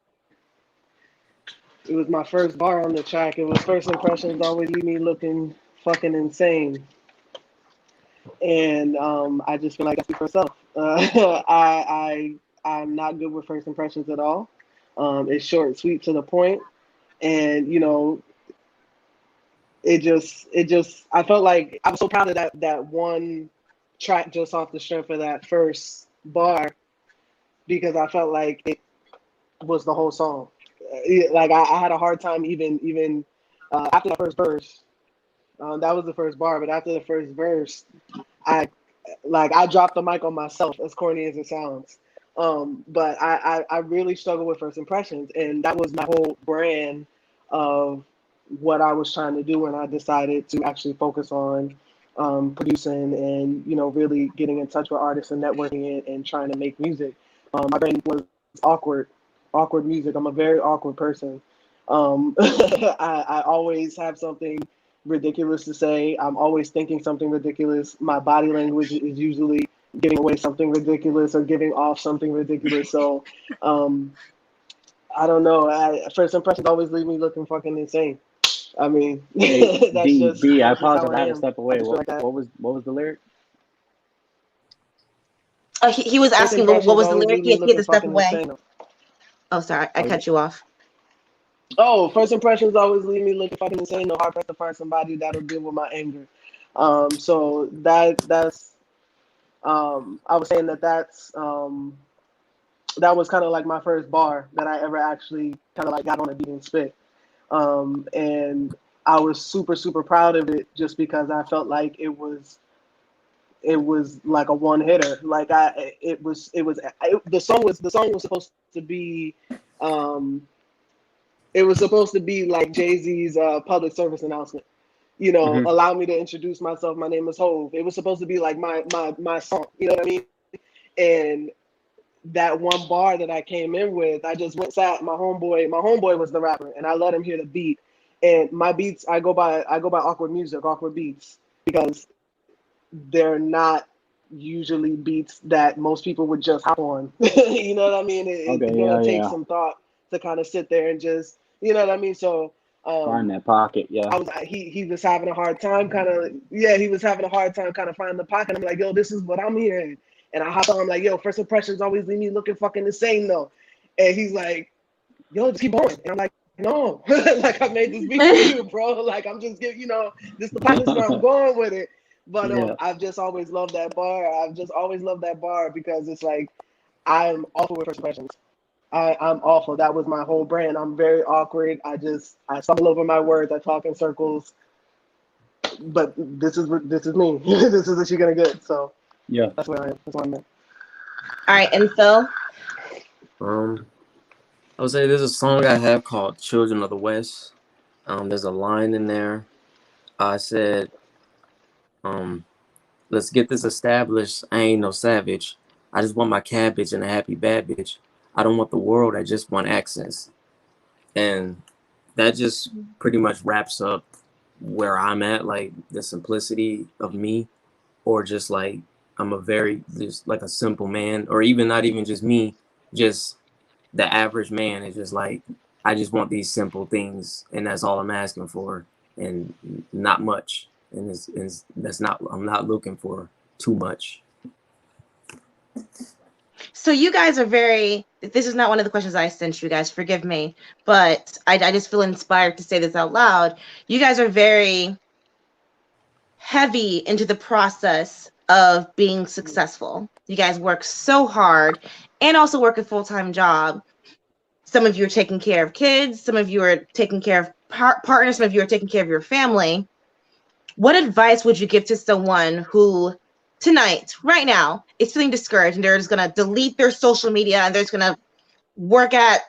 It was my first bar on the track. It was first impressions always leave me looking fucking insane, and I just feel like that's for myself. I'm not good with first impressions at all. It's short, sweet, to the point, and you know, it just I felt like I was so proud of that one track just off the strength of that first bar because I felt like it was the whole song. Like I had a hard time even after the first verse. That was the first bar, but after the first verse, I I dropped the mic on myself, as corny as it sounds. But I really struggle with first impressions, and that was my whole brand of what I was trying to do when I decided to actually focus on producing and really getting in touch with artists and networking and trying to make music. My brand was awkward, awkward music. I'm a very awkward person. I always have something ridiculous to say. I'm always thinking something ridiculous. My body language is usually giving away something ridiculous or giving off something ridiculous. So I don't know. First impressions always leave me looking fucking insane. I mean, Hey, that's just I that's just how apologize. I I had to am. step I away. just feel like that. What was the lyric? Oh, he was First asking what impressions was the always lyric. leave me He had looking to step fucking away. insane. Oh, sorry, I Oh, yeah. cut you off. Oh, first impressions always leave me looking fucking insane. No hard pressed to find somebody that'll deal with my anger. So that's I was saying that was kind of like my first bar that I ever actually kind of like got on a beat and spit. And I was super super proud of it just because I felt like it was like a one hitter. Like the song was supposed to be um it was supposed to be like Jay-Z's public service announcement. Mm-hmm. Allow me to introduce myself. My name is Hove. It was supposed to be like my song. You know what I mean? And that one bar that I came in with, I just went sat my homeboy. My homeboy was the rapper, and I let him hear the beat. And my beats, I go by awkward music, awkward beats, because they're not usually beats that most people would just hop on. You know what I mean? It's Okay, gonna yeah, take yeah. some thought to kind of sit there and just, you know what I mean? So Find um, that pocket, yeah. he was having a hard time he was having a hard time kind of finding the pocket. I'm like, yo, this is what I'm hearing. And I hop on, I'm like, yo, first impressions always leave me looking fucking insane though. And he's like, yo, just keep going. And I'm like, no, like I made this beat for you, bro. Like I'm just giving, this is where I'm going with it. But Yeah. I've just always loved that bar. I've just always loved that bar because it's like I'm awful with first impressions. I'm awful. That was my whole brand. I'm very awkward. I stumble over my words. I talk in circles. But this is me. This is what you're gonna get. So Yeah. that's where I am. That's what I'm at. All right, and Phil. I would say there's a song I have called "Children of the West." There's a line in there. I said, "Let's get this established. I ain't no savage. I just want my cabbage and a happy bad bitch. I don't want the world. I just want access." And that just pretty much wraps up where I'm at, like the simplicity of me, or just like I'm just like a simple man, or even not even just me, just the average man is just like, I just want these simple things, and that's all I'm asking for, and not much. And that's not, I'm not looking for too much. So you guys are very, this is not one of the questions I sent you guys, forgive me, but I just feel inspired to say this out loud. You guys are very heavy into the process of being successful. You guys work so hard and also work a full-time job. Some of you are taking care of kids. Some of you are taking care of partners. Some of you are taking care of your family. What advice would you give to someone who tonight, right now, is feeling discouraged and they're just going to delete their social media and they're just going to work at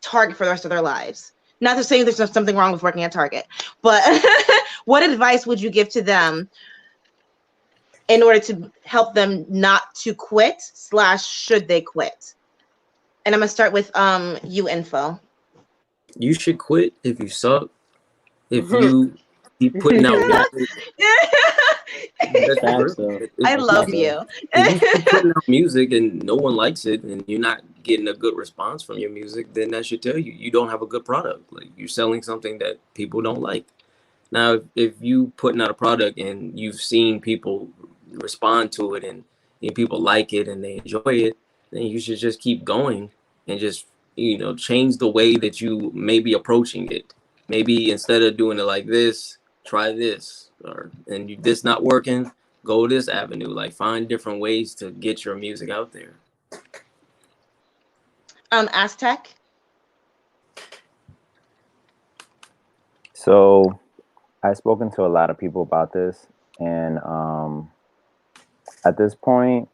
Target for the rest of their lives? Not to say there's something wrong with working at Target, but what advice would you give to them in order to help them not to quit / should they quit? And I'm going to start with you, Info. You should quit if you suck. If you keep putting out music, that's Facts, real. though. I That's love facts. you. If you keep putting out music and no one likes it and you're not getting a good response from your music, then that should tell you you don't have a good product. Like you're selling something that people don't like. Now, if you putting out a product and you've seen people respond to it and people like it and they enjoy it, then you should just keep going and just change the way that you may be approaching it. Maybe instead of doing it like this, try this, or this not working, go this avenue. Like find different ways to get your music out there. Aztec. So I've spoken to a lot of people about this, and at this point,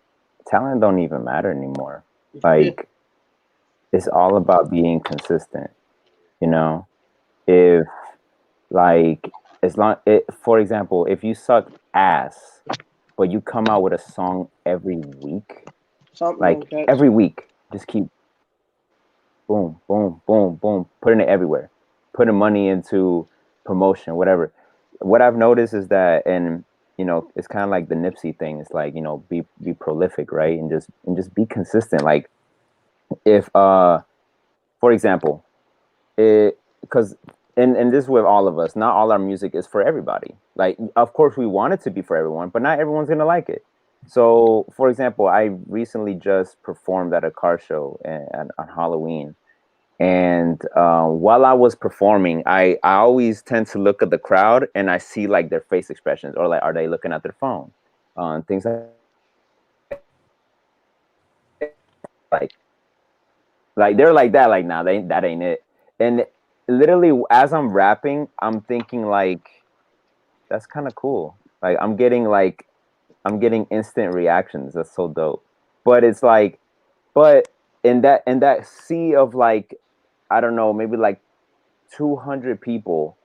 talent don't even matter anymore. Like, it's all about being consistent. You know, if like for example, if you suck ass, but you come out with a song every week, like every week, just keep boom, boom, boom, boom, putting it everywhere, putting money into promotion, whatever. What I've noticed is that, and it's kind of like the Nipsey thing. It's like, be prolific, right? And just be consistent. Like if, for example, because and this is with all of us, not all our music is for everybody. Like, of course, we want it to be for everyone, but not everyone's gonna like it. So, for example, I recently just performed at a car show on Halloween. And while I was performing, I always tend to look at the crowd and I see like their face expressions, or like, are they looking at their phone? Things like they're like that, like, nah, that ain't it. And literally, as I'm rapping, I'm thinking like, that's kind of cool. Like I'm getting instant reactions. That's so dope. But it's like, but in that sea of like, I don't know, maybe like 200 people,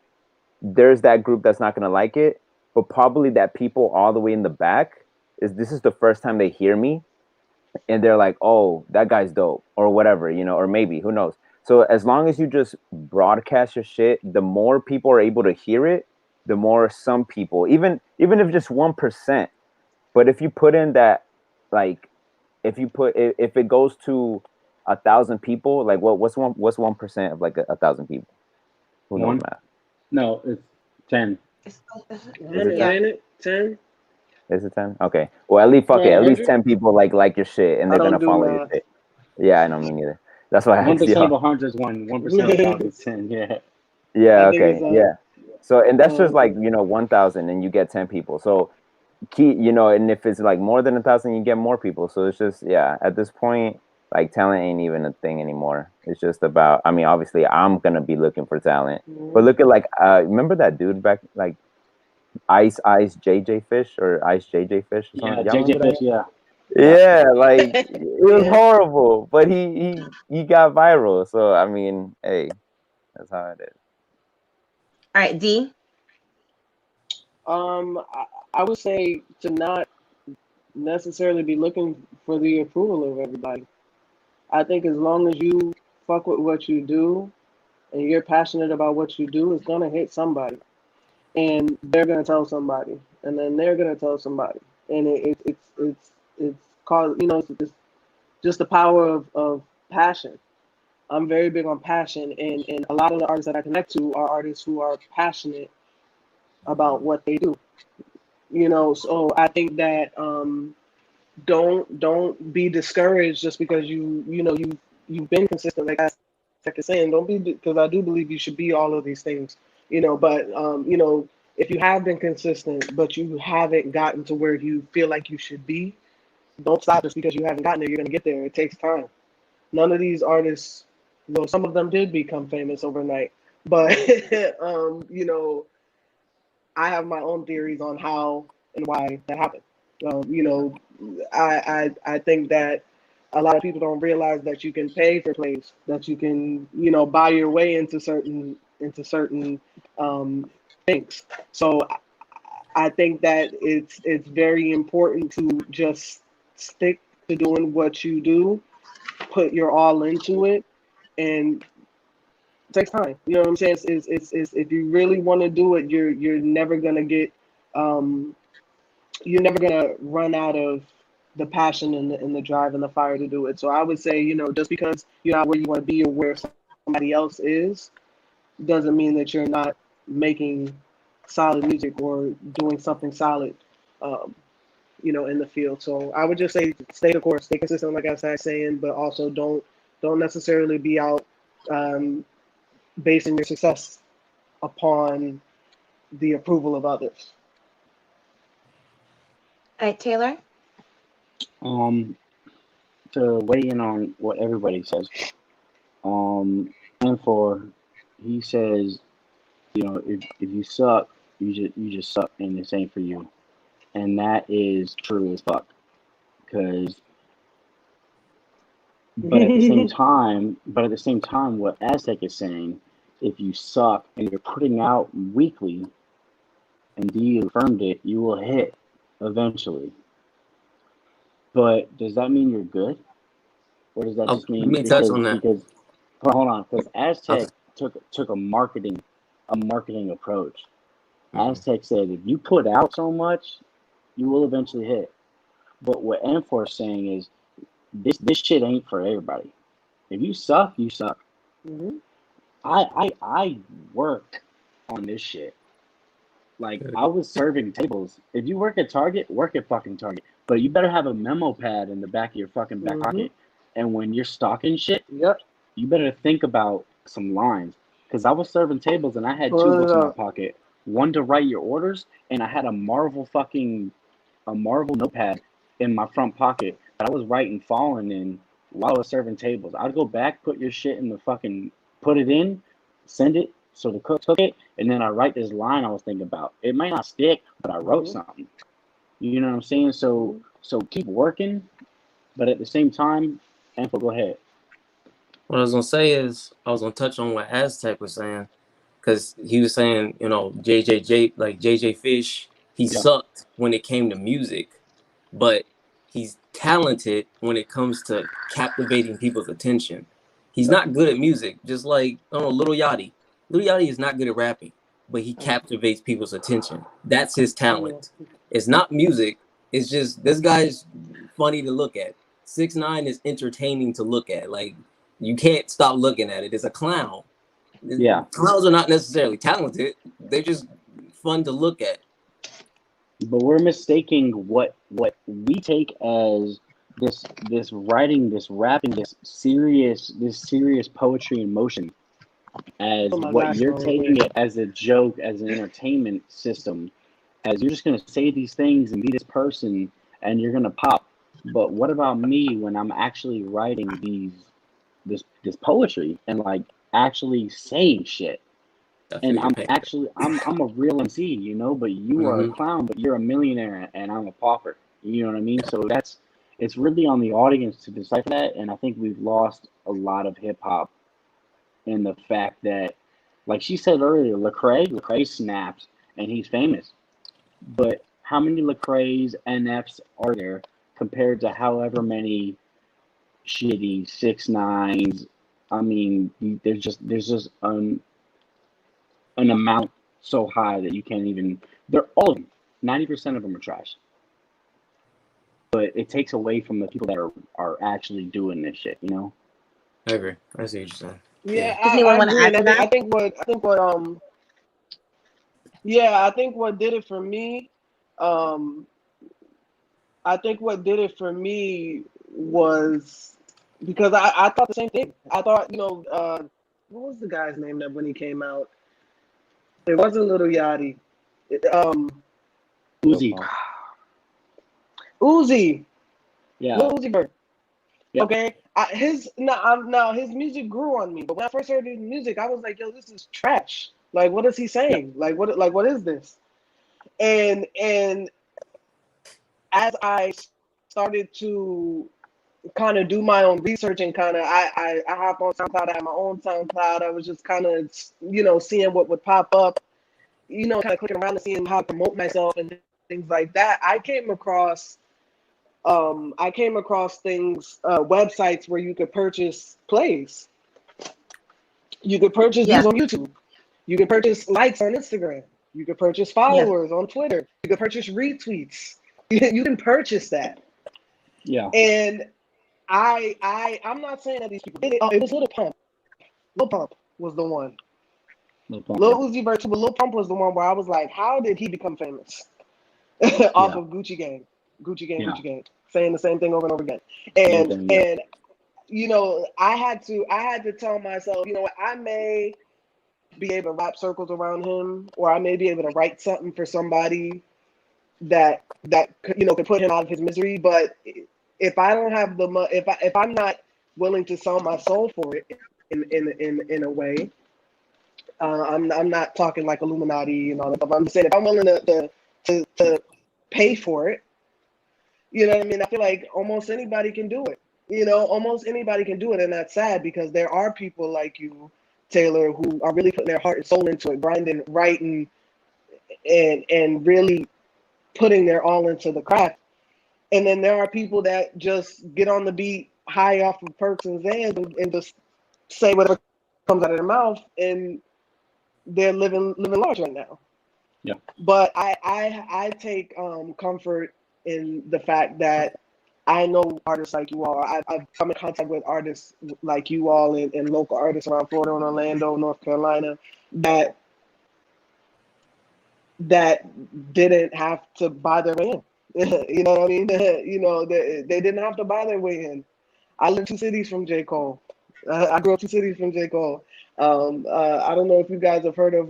there's that group that's not gonna like it, but probably that people all the way in the back this is the first time they hear me, and they're like, oh, that guy's dope, or whatever, or maybe, who knows. So as long as you just broadcast your shit, the more people are able to hear it, the more some people, even if just 1%, but if you put in that, like, if it goes to 1,000 people, like what's 1% of like 1,000 people? Who knows math? No, it's 10. Is it 10? Ain't it 10? Is it 10? Okay. Well, at least at least 10 people like your shit, and they're gonna follow your shit. Yeah, I know, me neither. That's why 1% of 100 is 1%. 1% of 1,000 is 10. Yeah. Yeah. Okay. Yeah. So, and that's just like 1,000, and you get 10 people. So, and if it's like more than 1,000, you get more people. So it's just, yeah. At this point, like, talent ain't even a thing anymore. It's just about. I mean, obviously, I'm gonna be looking for talent, but look at like, remember that dude back, like, Ice JJ Fish or Ice JJ Fish or something? Yeah, JJ Fish. Yeah. Yeah, like, it was horrible, but he got viral. So I mean, hey, that's how it is. All right, D. I would say to not necessarily be looking for the approval of everybody. I think as long as you fuck with what you do and you're passionate about what you do, it's gonna hit somebody, and they're gonna tell somebody, and then they're gonna tell somebody, and it's called, it's just the power of passion. I'm very big on passion, and a lot of the artists that I connect to are artists who are passionate about what they do. So I think that don't be discouraged just because you've been consistent. Like Aztec is saying, don't be, because I do believe you should be all of these things. But if you have been consistent but you haven't gotten to where you feel like you should be, don't stop just because you haven't gotten there. You're gonna get there. It takes time. None of these artists, well, some of them did become famous overnight, but I have my own theories on how and why that happened. I think that a lot of people don't realize that you can pay for plays, that you can buy your way into certain things. So I think that it's very important to just stick to doing what you do, put your all into it, and it takes time. You know what I'm saying? It's if you really want to do it, you're never gonna get you're never gonna run out of the passion and the drive and the fire to do it. So I would say, just because you're not where you want to be or where somebody else is, doesn't mean that you're not making solid music or doing something solid, in the field. So I would just say stay the course, stay consistent, like I was saying, but also don't necessarily be out basing your success upon the approval of others. All right, Taylor. To weigh in on what everybody says, and he says, if you suck, you just suck, and this ain't for you, and that is true as fuck. Because, but at the same time, what Aztec is saying, if you suck and you're putting out weekly, and D affirmed it, you will hit eventually. But does that mean you're good? Or does that just mean touch on that. because hold on, because Aztec took a marketing approach. Aztec said if you put out so much, you will eventually hit. But what M4 is saying is this shit ain't for everybody. If you suck, you suck. Mm-hmm. I work on this shit. Like, I was serving tables. If you work at Target, work at fucking Target. But you better have a memo pad in the back of your fucking back pocket. And when you're stocking shit, you better think about some lines. Because I was serving tables and I had 2 books in my pocket. One to write your orders, and I had a Marvel notepad in my front pocket that I was writing Fallen in while I was serving tables. I'd go back, put your shit in the fucking, put it in, send it, so the cook took it, and then I write this line I was thinking about. It might not stick, but I wrote something. You know what I'm saying? So keep working, but at the same time, Ample, go ahead. What I was gonna say is I was gonna touch on what Aztec was saying, because he was saying, JJ Fish, he sucked when it came to music, but he's talented when it comes to captivating people's attention. He's not good at music, just like Lil Yachty. Lil Yachty is not good at rapping, but he captivates people's attention. That's his talent. It's not music. It's just this guy's funny to look at. 6ix9ine is entertaining to look at. Like, you can't stop looking at it. It's a clown. Yeah. Clowns are not necessarily talented. They're just fun to look at. But we're mistaking what we take as this writing, this rapping, this serious poetry in motion, as what you're taking it as a joke, as an entertainment system, as you're just gonna say these things and be this person and you're gonna pop. But what about me when I'm actually writing this poetry and like actually saying shit? And I'm a real MC, but you are a clown, but you're a millionaire and I'm a pauper. You know what I mean? So it's really on the audience to decipher that. And I think we've lost a lot of hip hop in the fact that, like she said earlier, Lecrae snaps and he's famous. But how many Lecrae's NFs are there compared to however many shitty 6ix9ines? I mean, there's just an amount so high that you can't even. They're all of them. 90% of them are trash. But it takes away from the people that are actually doing this shit. I agree. I see what you're saying. Yeah, I agree. I think what did it for me, I think what did it for me was because I thought the same thing. I thought, what was the guy's name that when he came out? It wasn't Little Yachty. Uzi. Uzi. Yeah. Lil Uzi Vert. Yeah. Okay. His music grew on me. But when I first heard his music, I was like, yo, this is trash. Like, what is he saying? Yeah. What is this? And as I started to kind of do my own research and kind of I hop on SoundCloud. I have my own SoundCloud. I was just kind of seeing what would pop up, kind of clicking around and seeing how to promote myself and things like that. I came across things, websites where you could purchase plays. You could purchase views on YouTube. You could purchase likes on Instagram. You could purchase followers on Twitter. You could purchase retweets. You can purchase that. Yeah. And I'm not saying that these people did it. Oh, it was Lil Pump. Lil Pump was the one. Lil Uzi Vert, but Lil Pump was the one where I was like, how did he become famous? Off of Gucci Gang. Gucci Gang. Saying the same thing over and over again. And I had to tell myself, what, I may be able to wrap circles around him, or I may be able to write something for somebody that could put him out of his misery, but if I don't have if I'm not willing to sell my soul for it in a way, I'm not talking like Illuminati and all that stuff. I'm just saying if I'm willing to pay for it, you know what I mean? I feel like almost anybody can do it. Almost anybody can do it, and that's sad because there are people like you, Taylor, who are really putting their heart and soul into it, grinding, writing, and really putting their all into the craft. And then there are people that just get on the beat high off of perks and Zans and just say whatever comes out of their mouth, and they're living large right now. Yeah. But I take comfort in the fact that I know artists like you all. I've come in contact with artists like you all and local artists around Florida and Orlando, North Carolina, that didn't have to buy their way in. You know what I mean? They didn't have to buy their way in. I live 2 cities from J. Cole. I grew up 2 cities from J. Cole. I don't know if you guys have heard of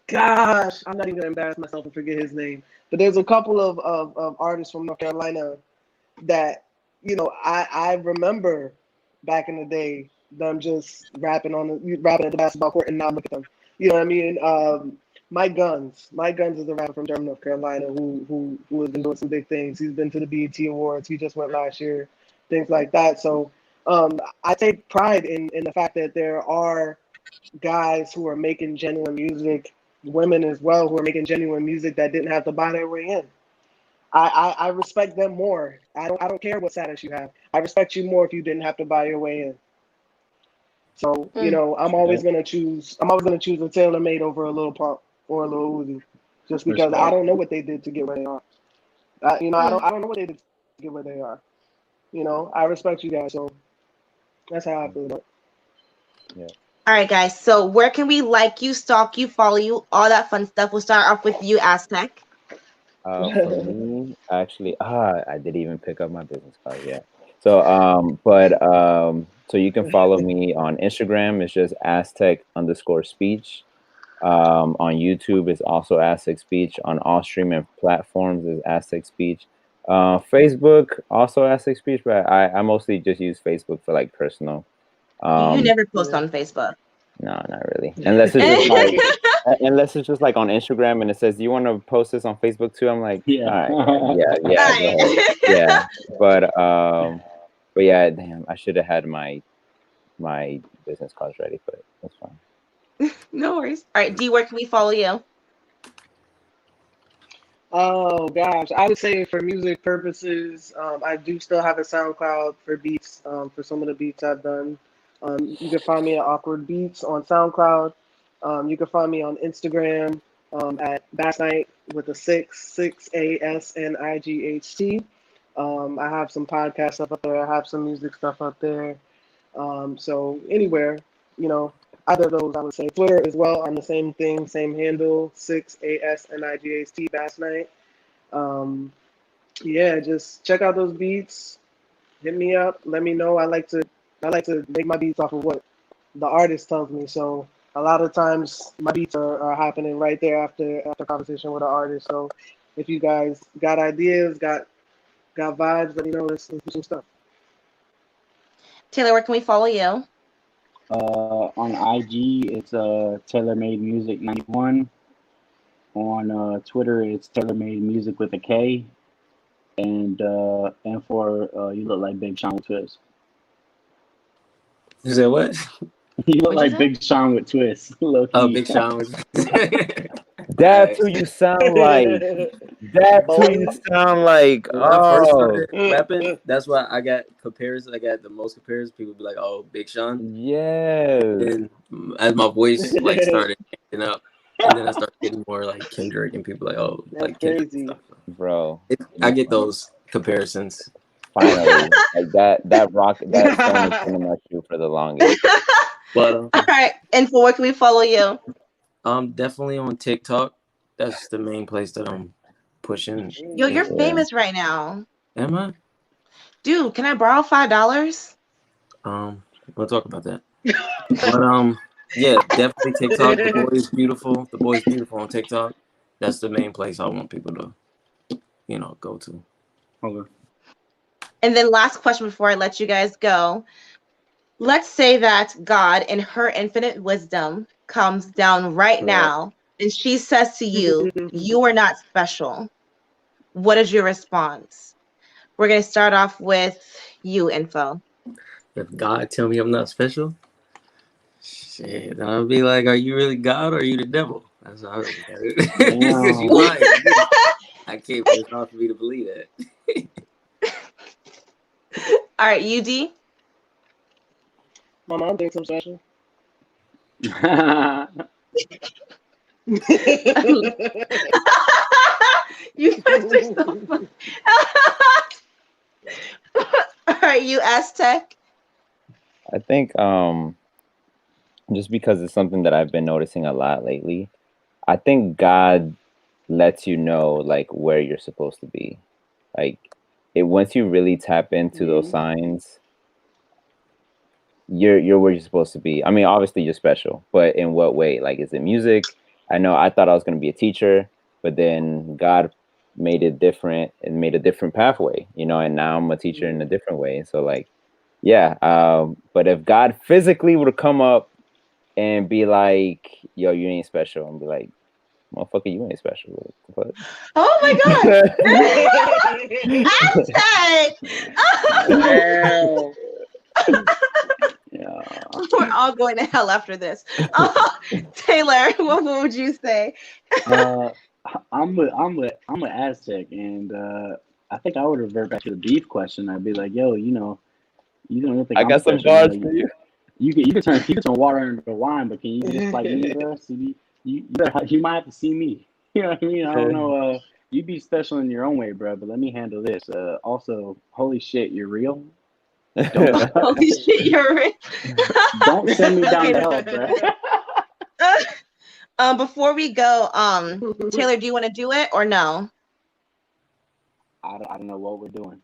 gosh, I'm not even gonna embarrass myself and forget his name. But there's a couple of artists from North Carolina that, I remember back in the day them just rapping at the basketball court, and now look at them. You know what I mean? Mike Guns is a rapper from Durham, North Carolina, who has been doing some big things. He's been to the BET Awards. He just went last year, things like that. So I take pride in the fact that there are guys who are making genuine music, women as well, who are making genuine music that didn't have to buy their way in. I respect them more. I don't care what status you have. I respect you more if you didn't have to buy your way in. So I'm always gonna choose a Taylormade over a Lil Pump or a Lil Uzi, just because I don't know what they did to get where they are. I don't know what they did to get where they are. I respect you guys, so that's how I feel about it. Yeah. All right, guys. So where can we like you, stalk you, follow you, all that fun stuff? We'll start off with you, Aztec. For me, actually, I didn't even pick up my business card yet. So, so you can follow me on Instagram. It's just Aztec_speech. On YouTube, it's also Aztec Speech. On all streaming platforms, is Aztec Speech. Facebook, also Aztec Speech, but I mostly just use Facebook for like personal. You never post on Facebook. No, not really. Unless it's just like on Instagram and it says, "Do you want to post this on Facebook too?" I'm like, yeah, all right, yeah. But yeah, damn, I should have had my business cards ready, but that's fine. No worries. All right, D, where can we follow you? Oh gosh, I would say for music purposes, I do still have a SoundCloud for beats, for some of the beats I've done. You can find me at Awkward Beats on SoundCloud. You can find me on Instagram at Bassnight with a 6 ASNIGHT. I have some podcast stuff up there. I have some music stuff up there. So anywhere, either of those, I would say. Twitter as well, on the same thing, same handle, 6 ASNIGHT, Bassnight. Yeah, just check out those beats. Hit me up. Let me know. I like to make my beats off of what the artist tells me. So a lot of times my beats are happening right there after conversation with an artist. So if you guys got ideas, got vibes, let me know. Let's do some stuff. Taylor, where can we follow you? On IG, it's Taylormade Music 91. On Twitter, it's Taylormade Music with a K. And for you look like Big Sean with Twist. You said what? You look What'd you like say? Big Sean with Twist. Low key. Oh, Big Sean was. That's who you sound like. That's who you sound like. When I first Oh, started rapping, that's why I got comparisons. I got the most comparisons. People be like, "Oh, Big Sean." yes. And as my voice like started changing up, and then I started getting more like Kendrick, and people like, "Oh, That's like Kendrick crazy. and stuff." Bro. I get those comparisons. Finally. Like that stone is been in my shoe for the longest. But All right. And for where can we follow you? definitely on TikTok. That's the main place that I'm pushing. Yo, you're Yeah. famous right now. Am I? Dude, can I borrow $5? We'll talk about that. But yeah, definitely TikTok. The boy is beautiful. The boy is beautiful on TikTok. That's the main place I want people to, go to. Okay. And then last question before I let you guys go. Let's say that God in her infinite wisdom comes down right now and she says to you, you are not special. What is your response? We're going to start off with you, Info. If God tell me I'm not special, shit, I'll be like, are you really God or are you the devil? That's how I look at it. Because you lying. I can't. It's hard for me to believe that. All right, UD. My mom thinks I'm special. You guys are so funny. All right, you Aztec. I think just because it's something that I've been noticing a lot lately, I think God lets you know like where you're supposed to be. Like once you really tap into those signs, you're where you're supposed to be. I mean, obviously you're special, but in what way? Like, is it music? I know I thought I was going to be a teacher, but then God made it different and made a different pathway, and now I'm a teacher in a different way. So like, yeah. But if God physically would come up and be like, yo, you ain't special, and be like, motherfucker, you ain't special. What? Oh my God. Yeah. We're all going to hell after this. Taylor, what would you say? I'm with Aztec, and I think I would revert back to the beef question. I'd be like, yo, you don't think I I'm got some special, bars for you. You can turn water into wine, but can you just like me, bro? See, you might have to see me. You know what I mean? I don't know. You be special in your own way, bro. But let me handle this. Also, holy shit, you're real. Holy shit, you're real. Don't send me down the hell, bro. Before we go, Taylor, do you want to do it or no? I don't know what we're doing.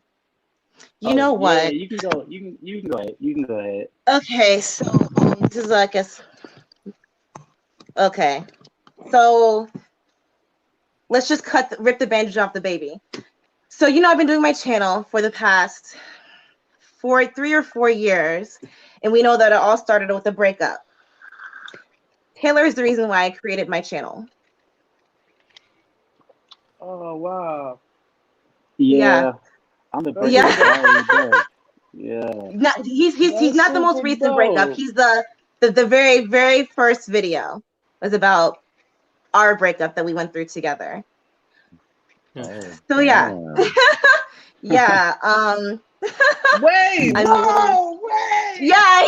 You know what? Yeah, you can go. You can go ahead. You can go ahead. Okay, so this is I guess. Okay, so let's just rip the bandage off the baby. So I've been doing my channel for the past 3 or 4 years, and we know that it all started with a breakup. Taylor is the reason why I created my channel. Oh wow. Yeah. I'm the person He's not the most recent breakup. He's the very, very first video was about our breakup that we went through together. So yeah. Yeah. Wait. Wait. Yeah.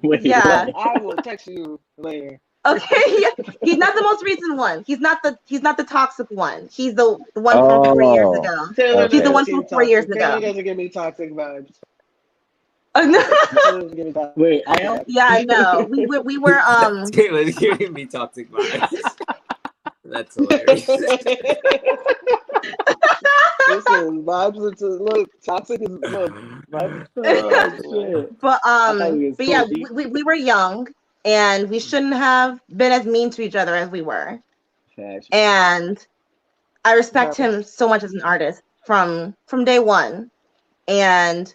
Wait, yeah. I will text you later. Okay, yeah. He's not the most recent one. He's not the toxic one. He's the one from 4 years ago. Taylor he's the one from 4 years ago. Taylor doesn't give me toxic vibes. Oh no. Wait, I am. Yeah, no. We were Taylor's giving me toxic vibes. That's hilarious. Listen, vibes into look toxic is look vibes. Oh, shit. But I thought we was but yeah, cool, deep. we were young and we shouldn't have been as mean to each other as we were. Facts. And I respect him so much as an artist from day one. And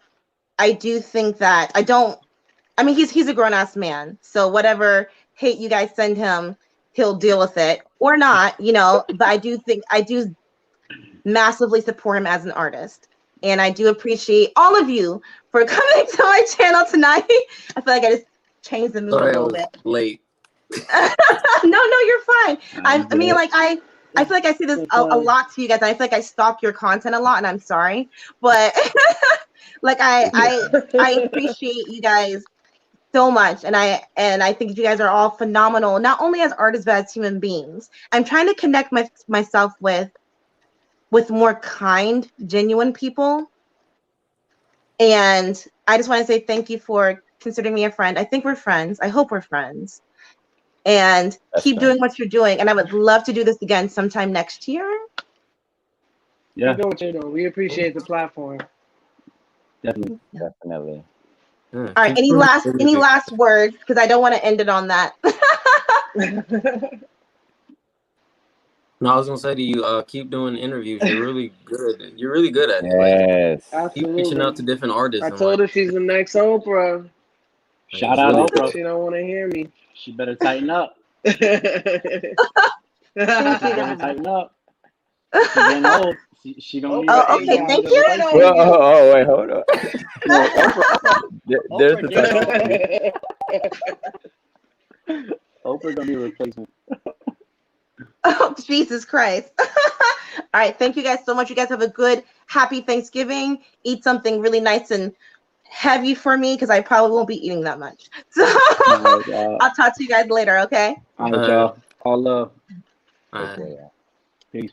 I do think that I mean he's a grown-ass man. So whatever hate you guys send him, he'll deal with it or not, you know, but I do massively support him as an artist. And I do appreciate all of you for coming to my channel tonight. I feel like I just changed the mood Sorry, a I little was bit. late. No, you're fine. I mean, good. like I feel like I see this a lot to you guys. I feel like I stalk your content a lot, and I'm sorry, but like I appreciate you guys so much, and I think you guys are all phenomenal, not only as artists but as human beings. I'm trying to connect myself with more kind, genuine people, and I just want to say thank you for considering me a friend. I think we're friends. I hope we're friends. And keep doing what you're doing. And I would love to do this again sometime next year. Yeah. You know what you're doing. We appreciate the platform. Definitely. Definitely. All right. Any last words? Because I don't want to end it on that. No, I was gonna say to you, keep doing interviews. You're really good. You're really good at it. Yes. Like, keep reaching out to different artists. I told her she's the next Oprah. Shout out Oprah. She don't want to hear me. She better tighten up. Thank you, guys. Tighten up. She's getting old. She don't need Oh, okay. Thank you. Well, oh, wait, hold on. No, there's the Oprah gonna be a replacement. Oh, Jesus Christ. All right. Thank you guys so much. You guys have a good, happy Thanksgiving. Eat something really nice and heavy for me because I probably won't be eating that much. So I'll talk to you guys later, okay? All right, y'all. All love. All right. Peace. Peace.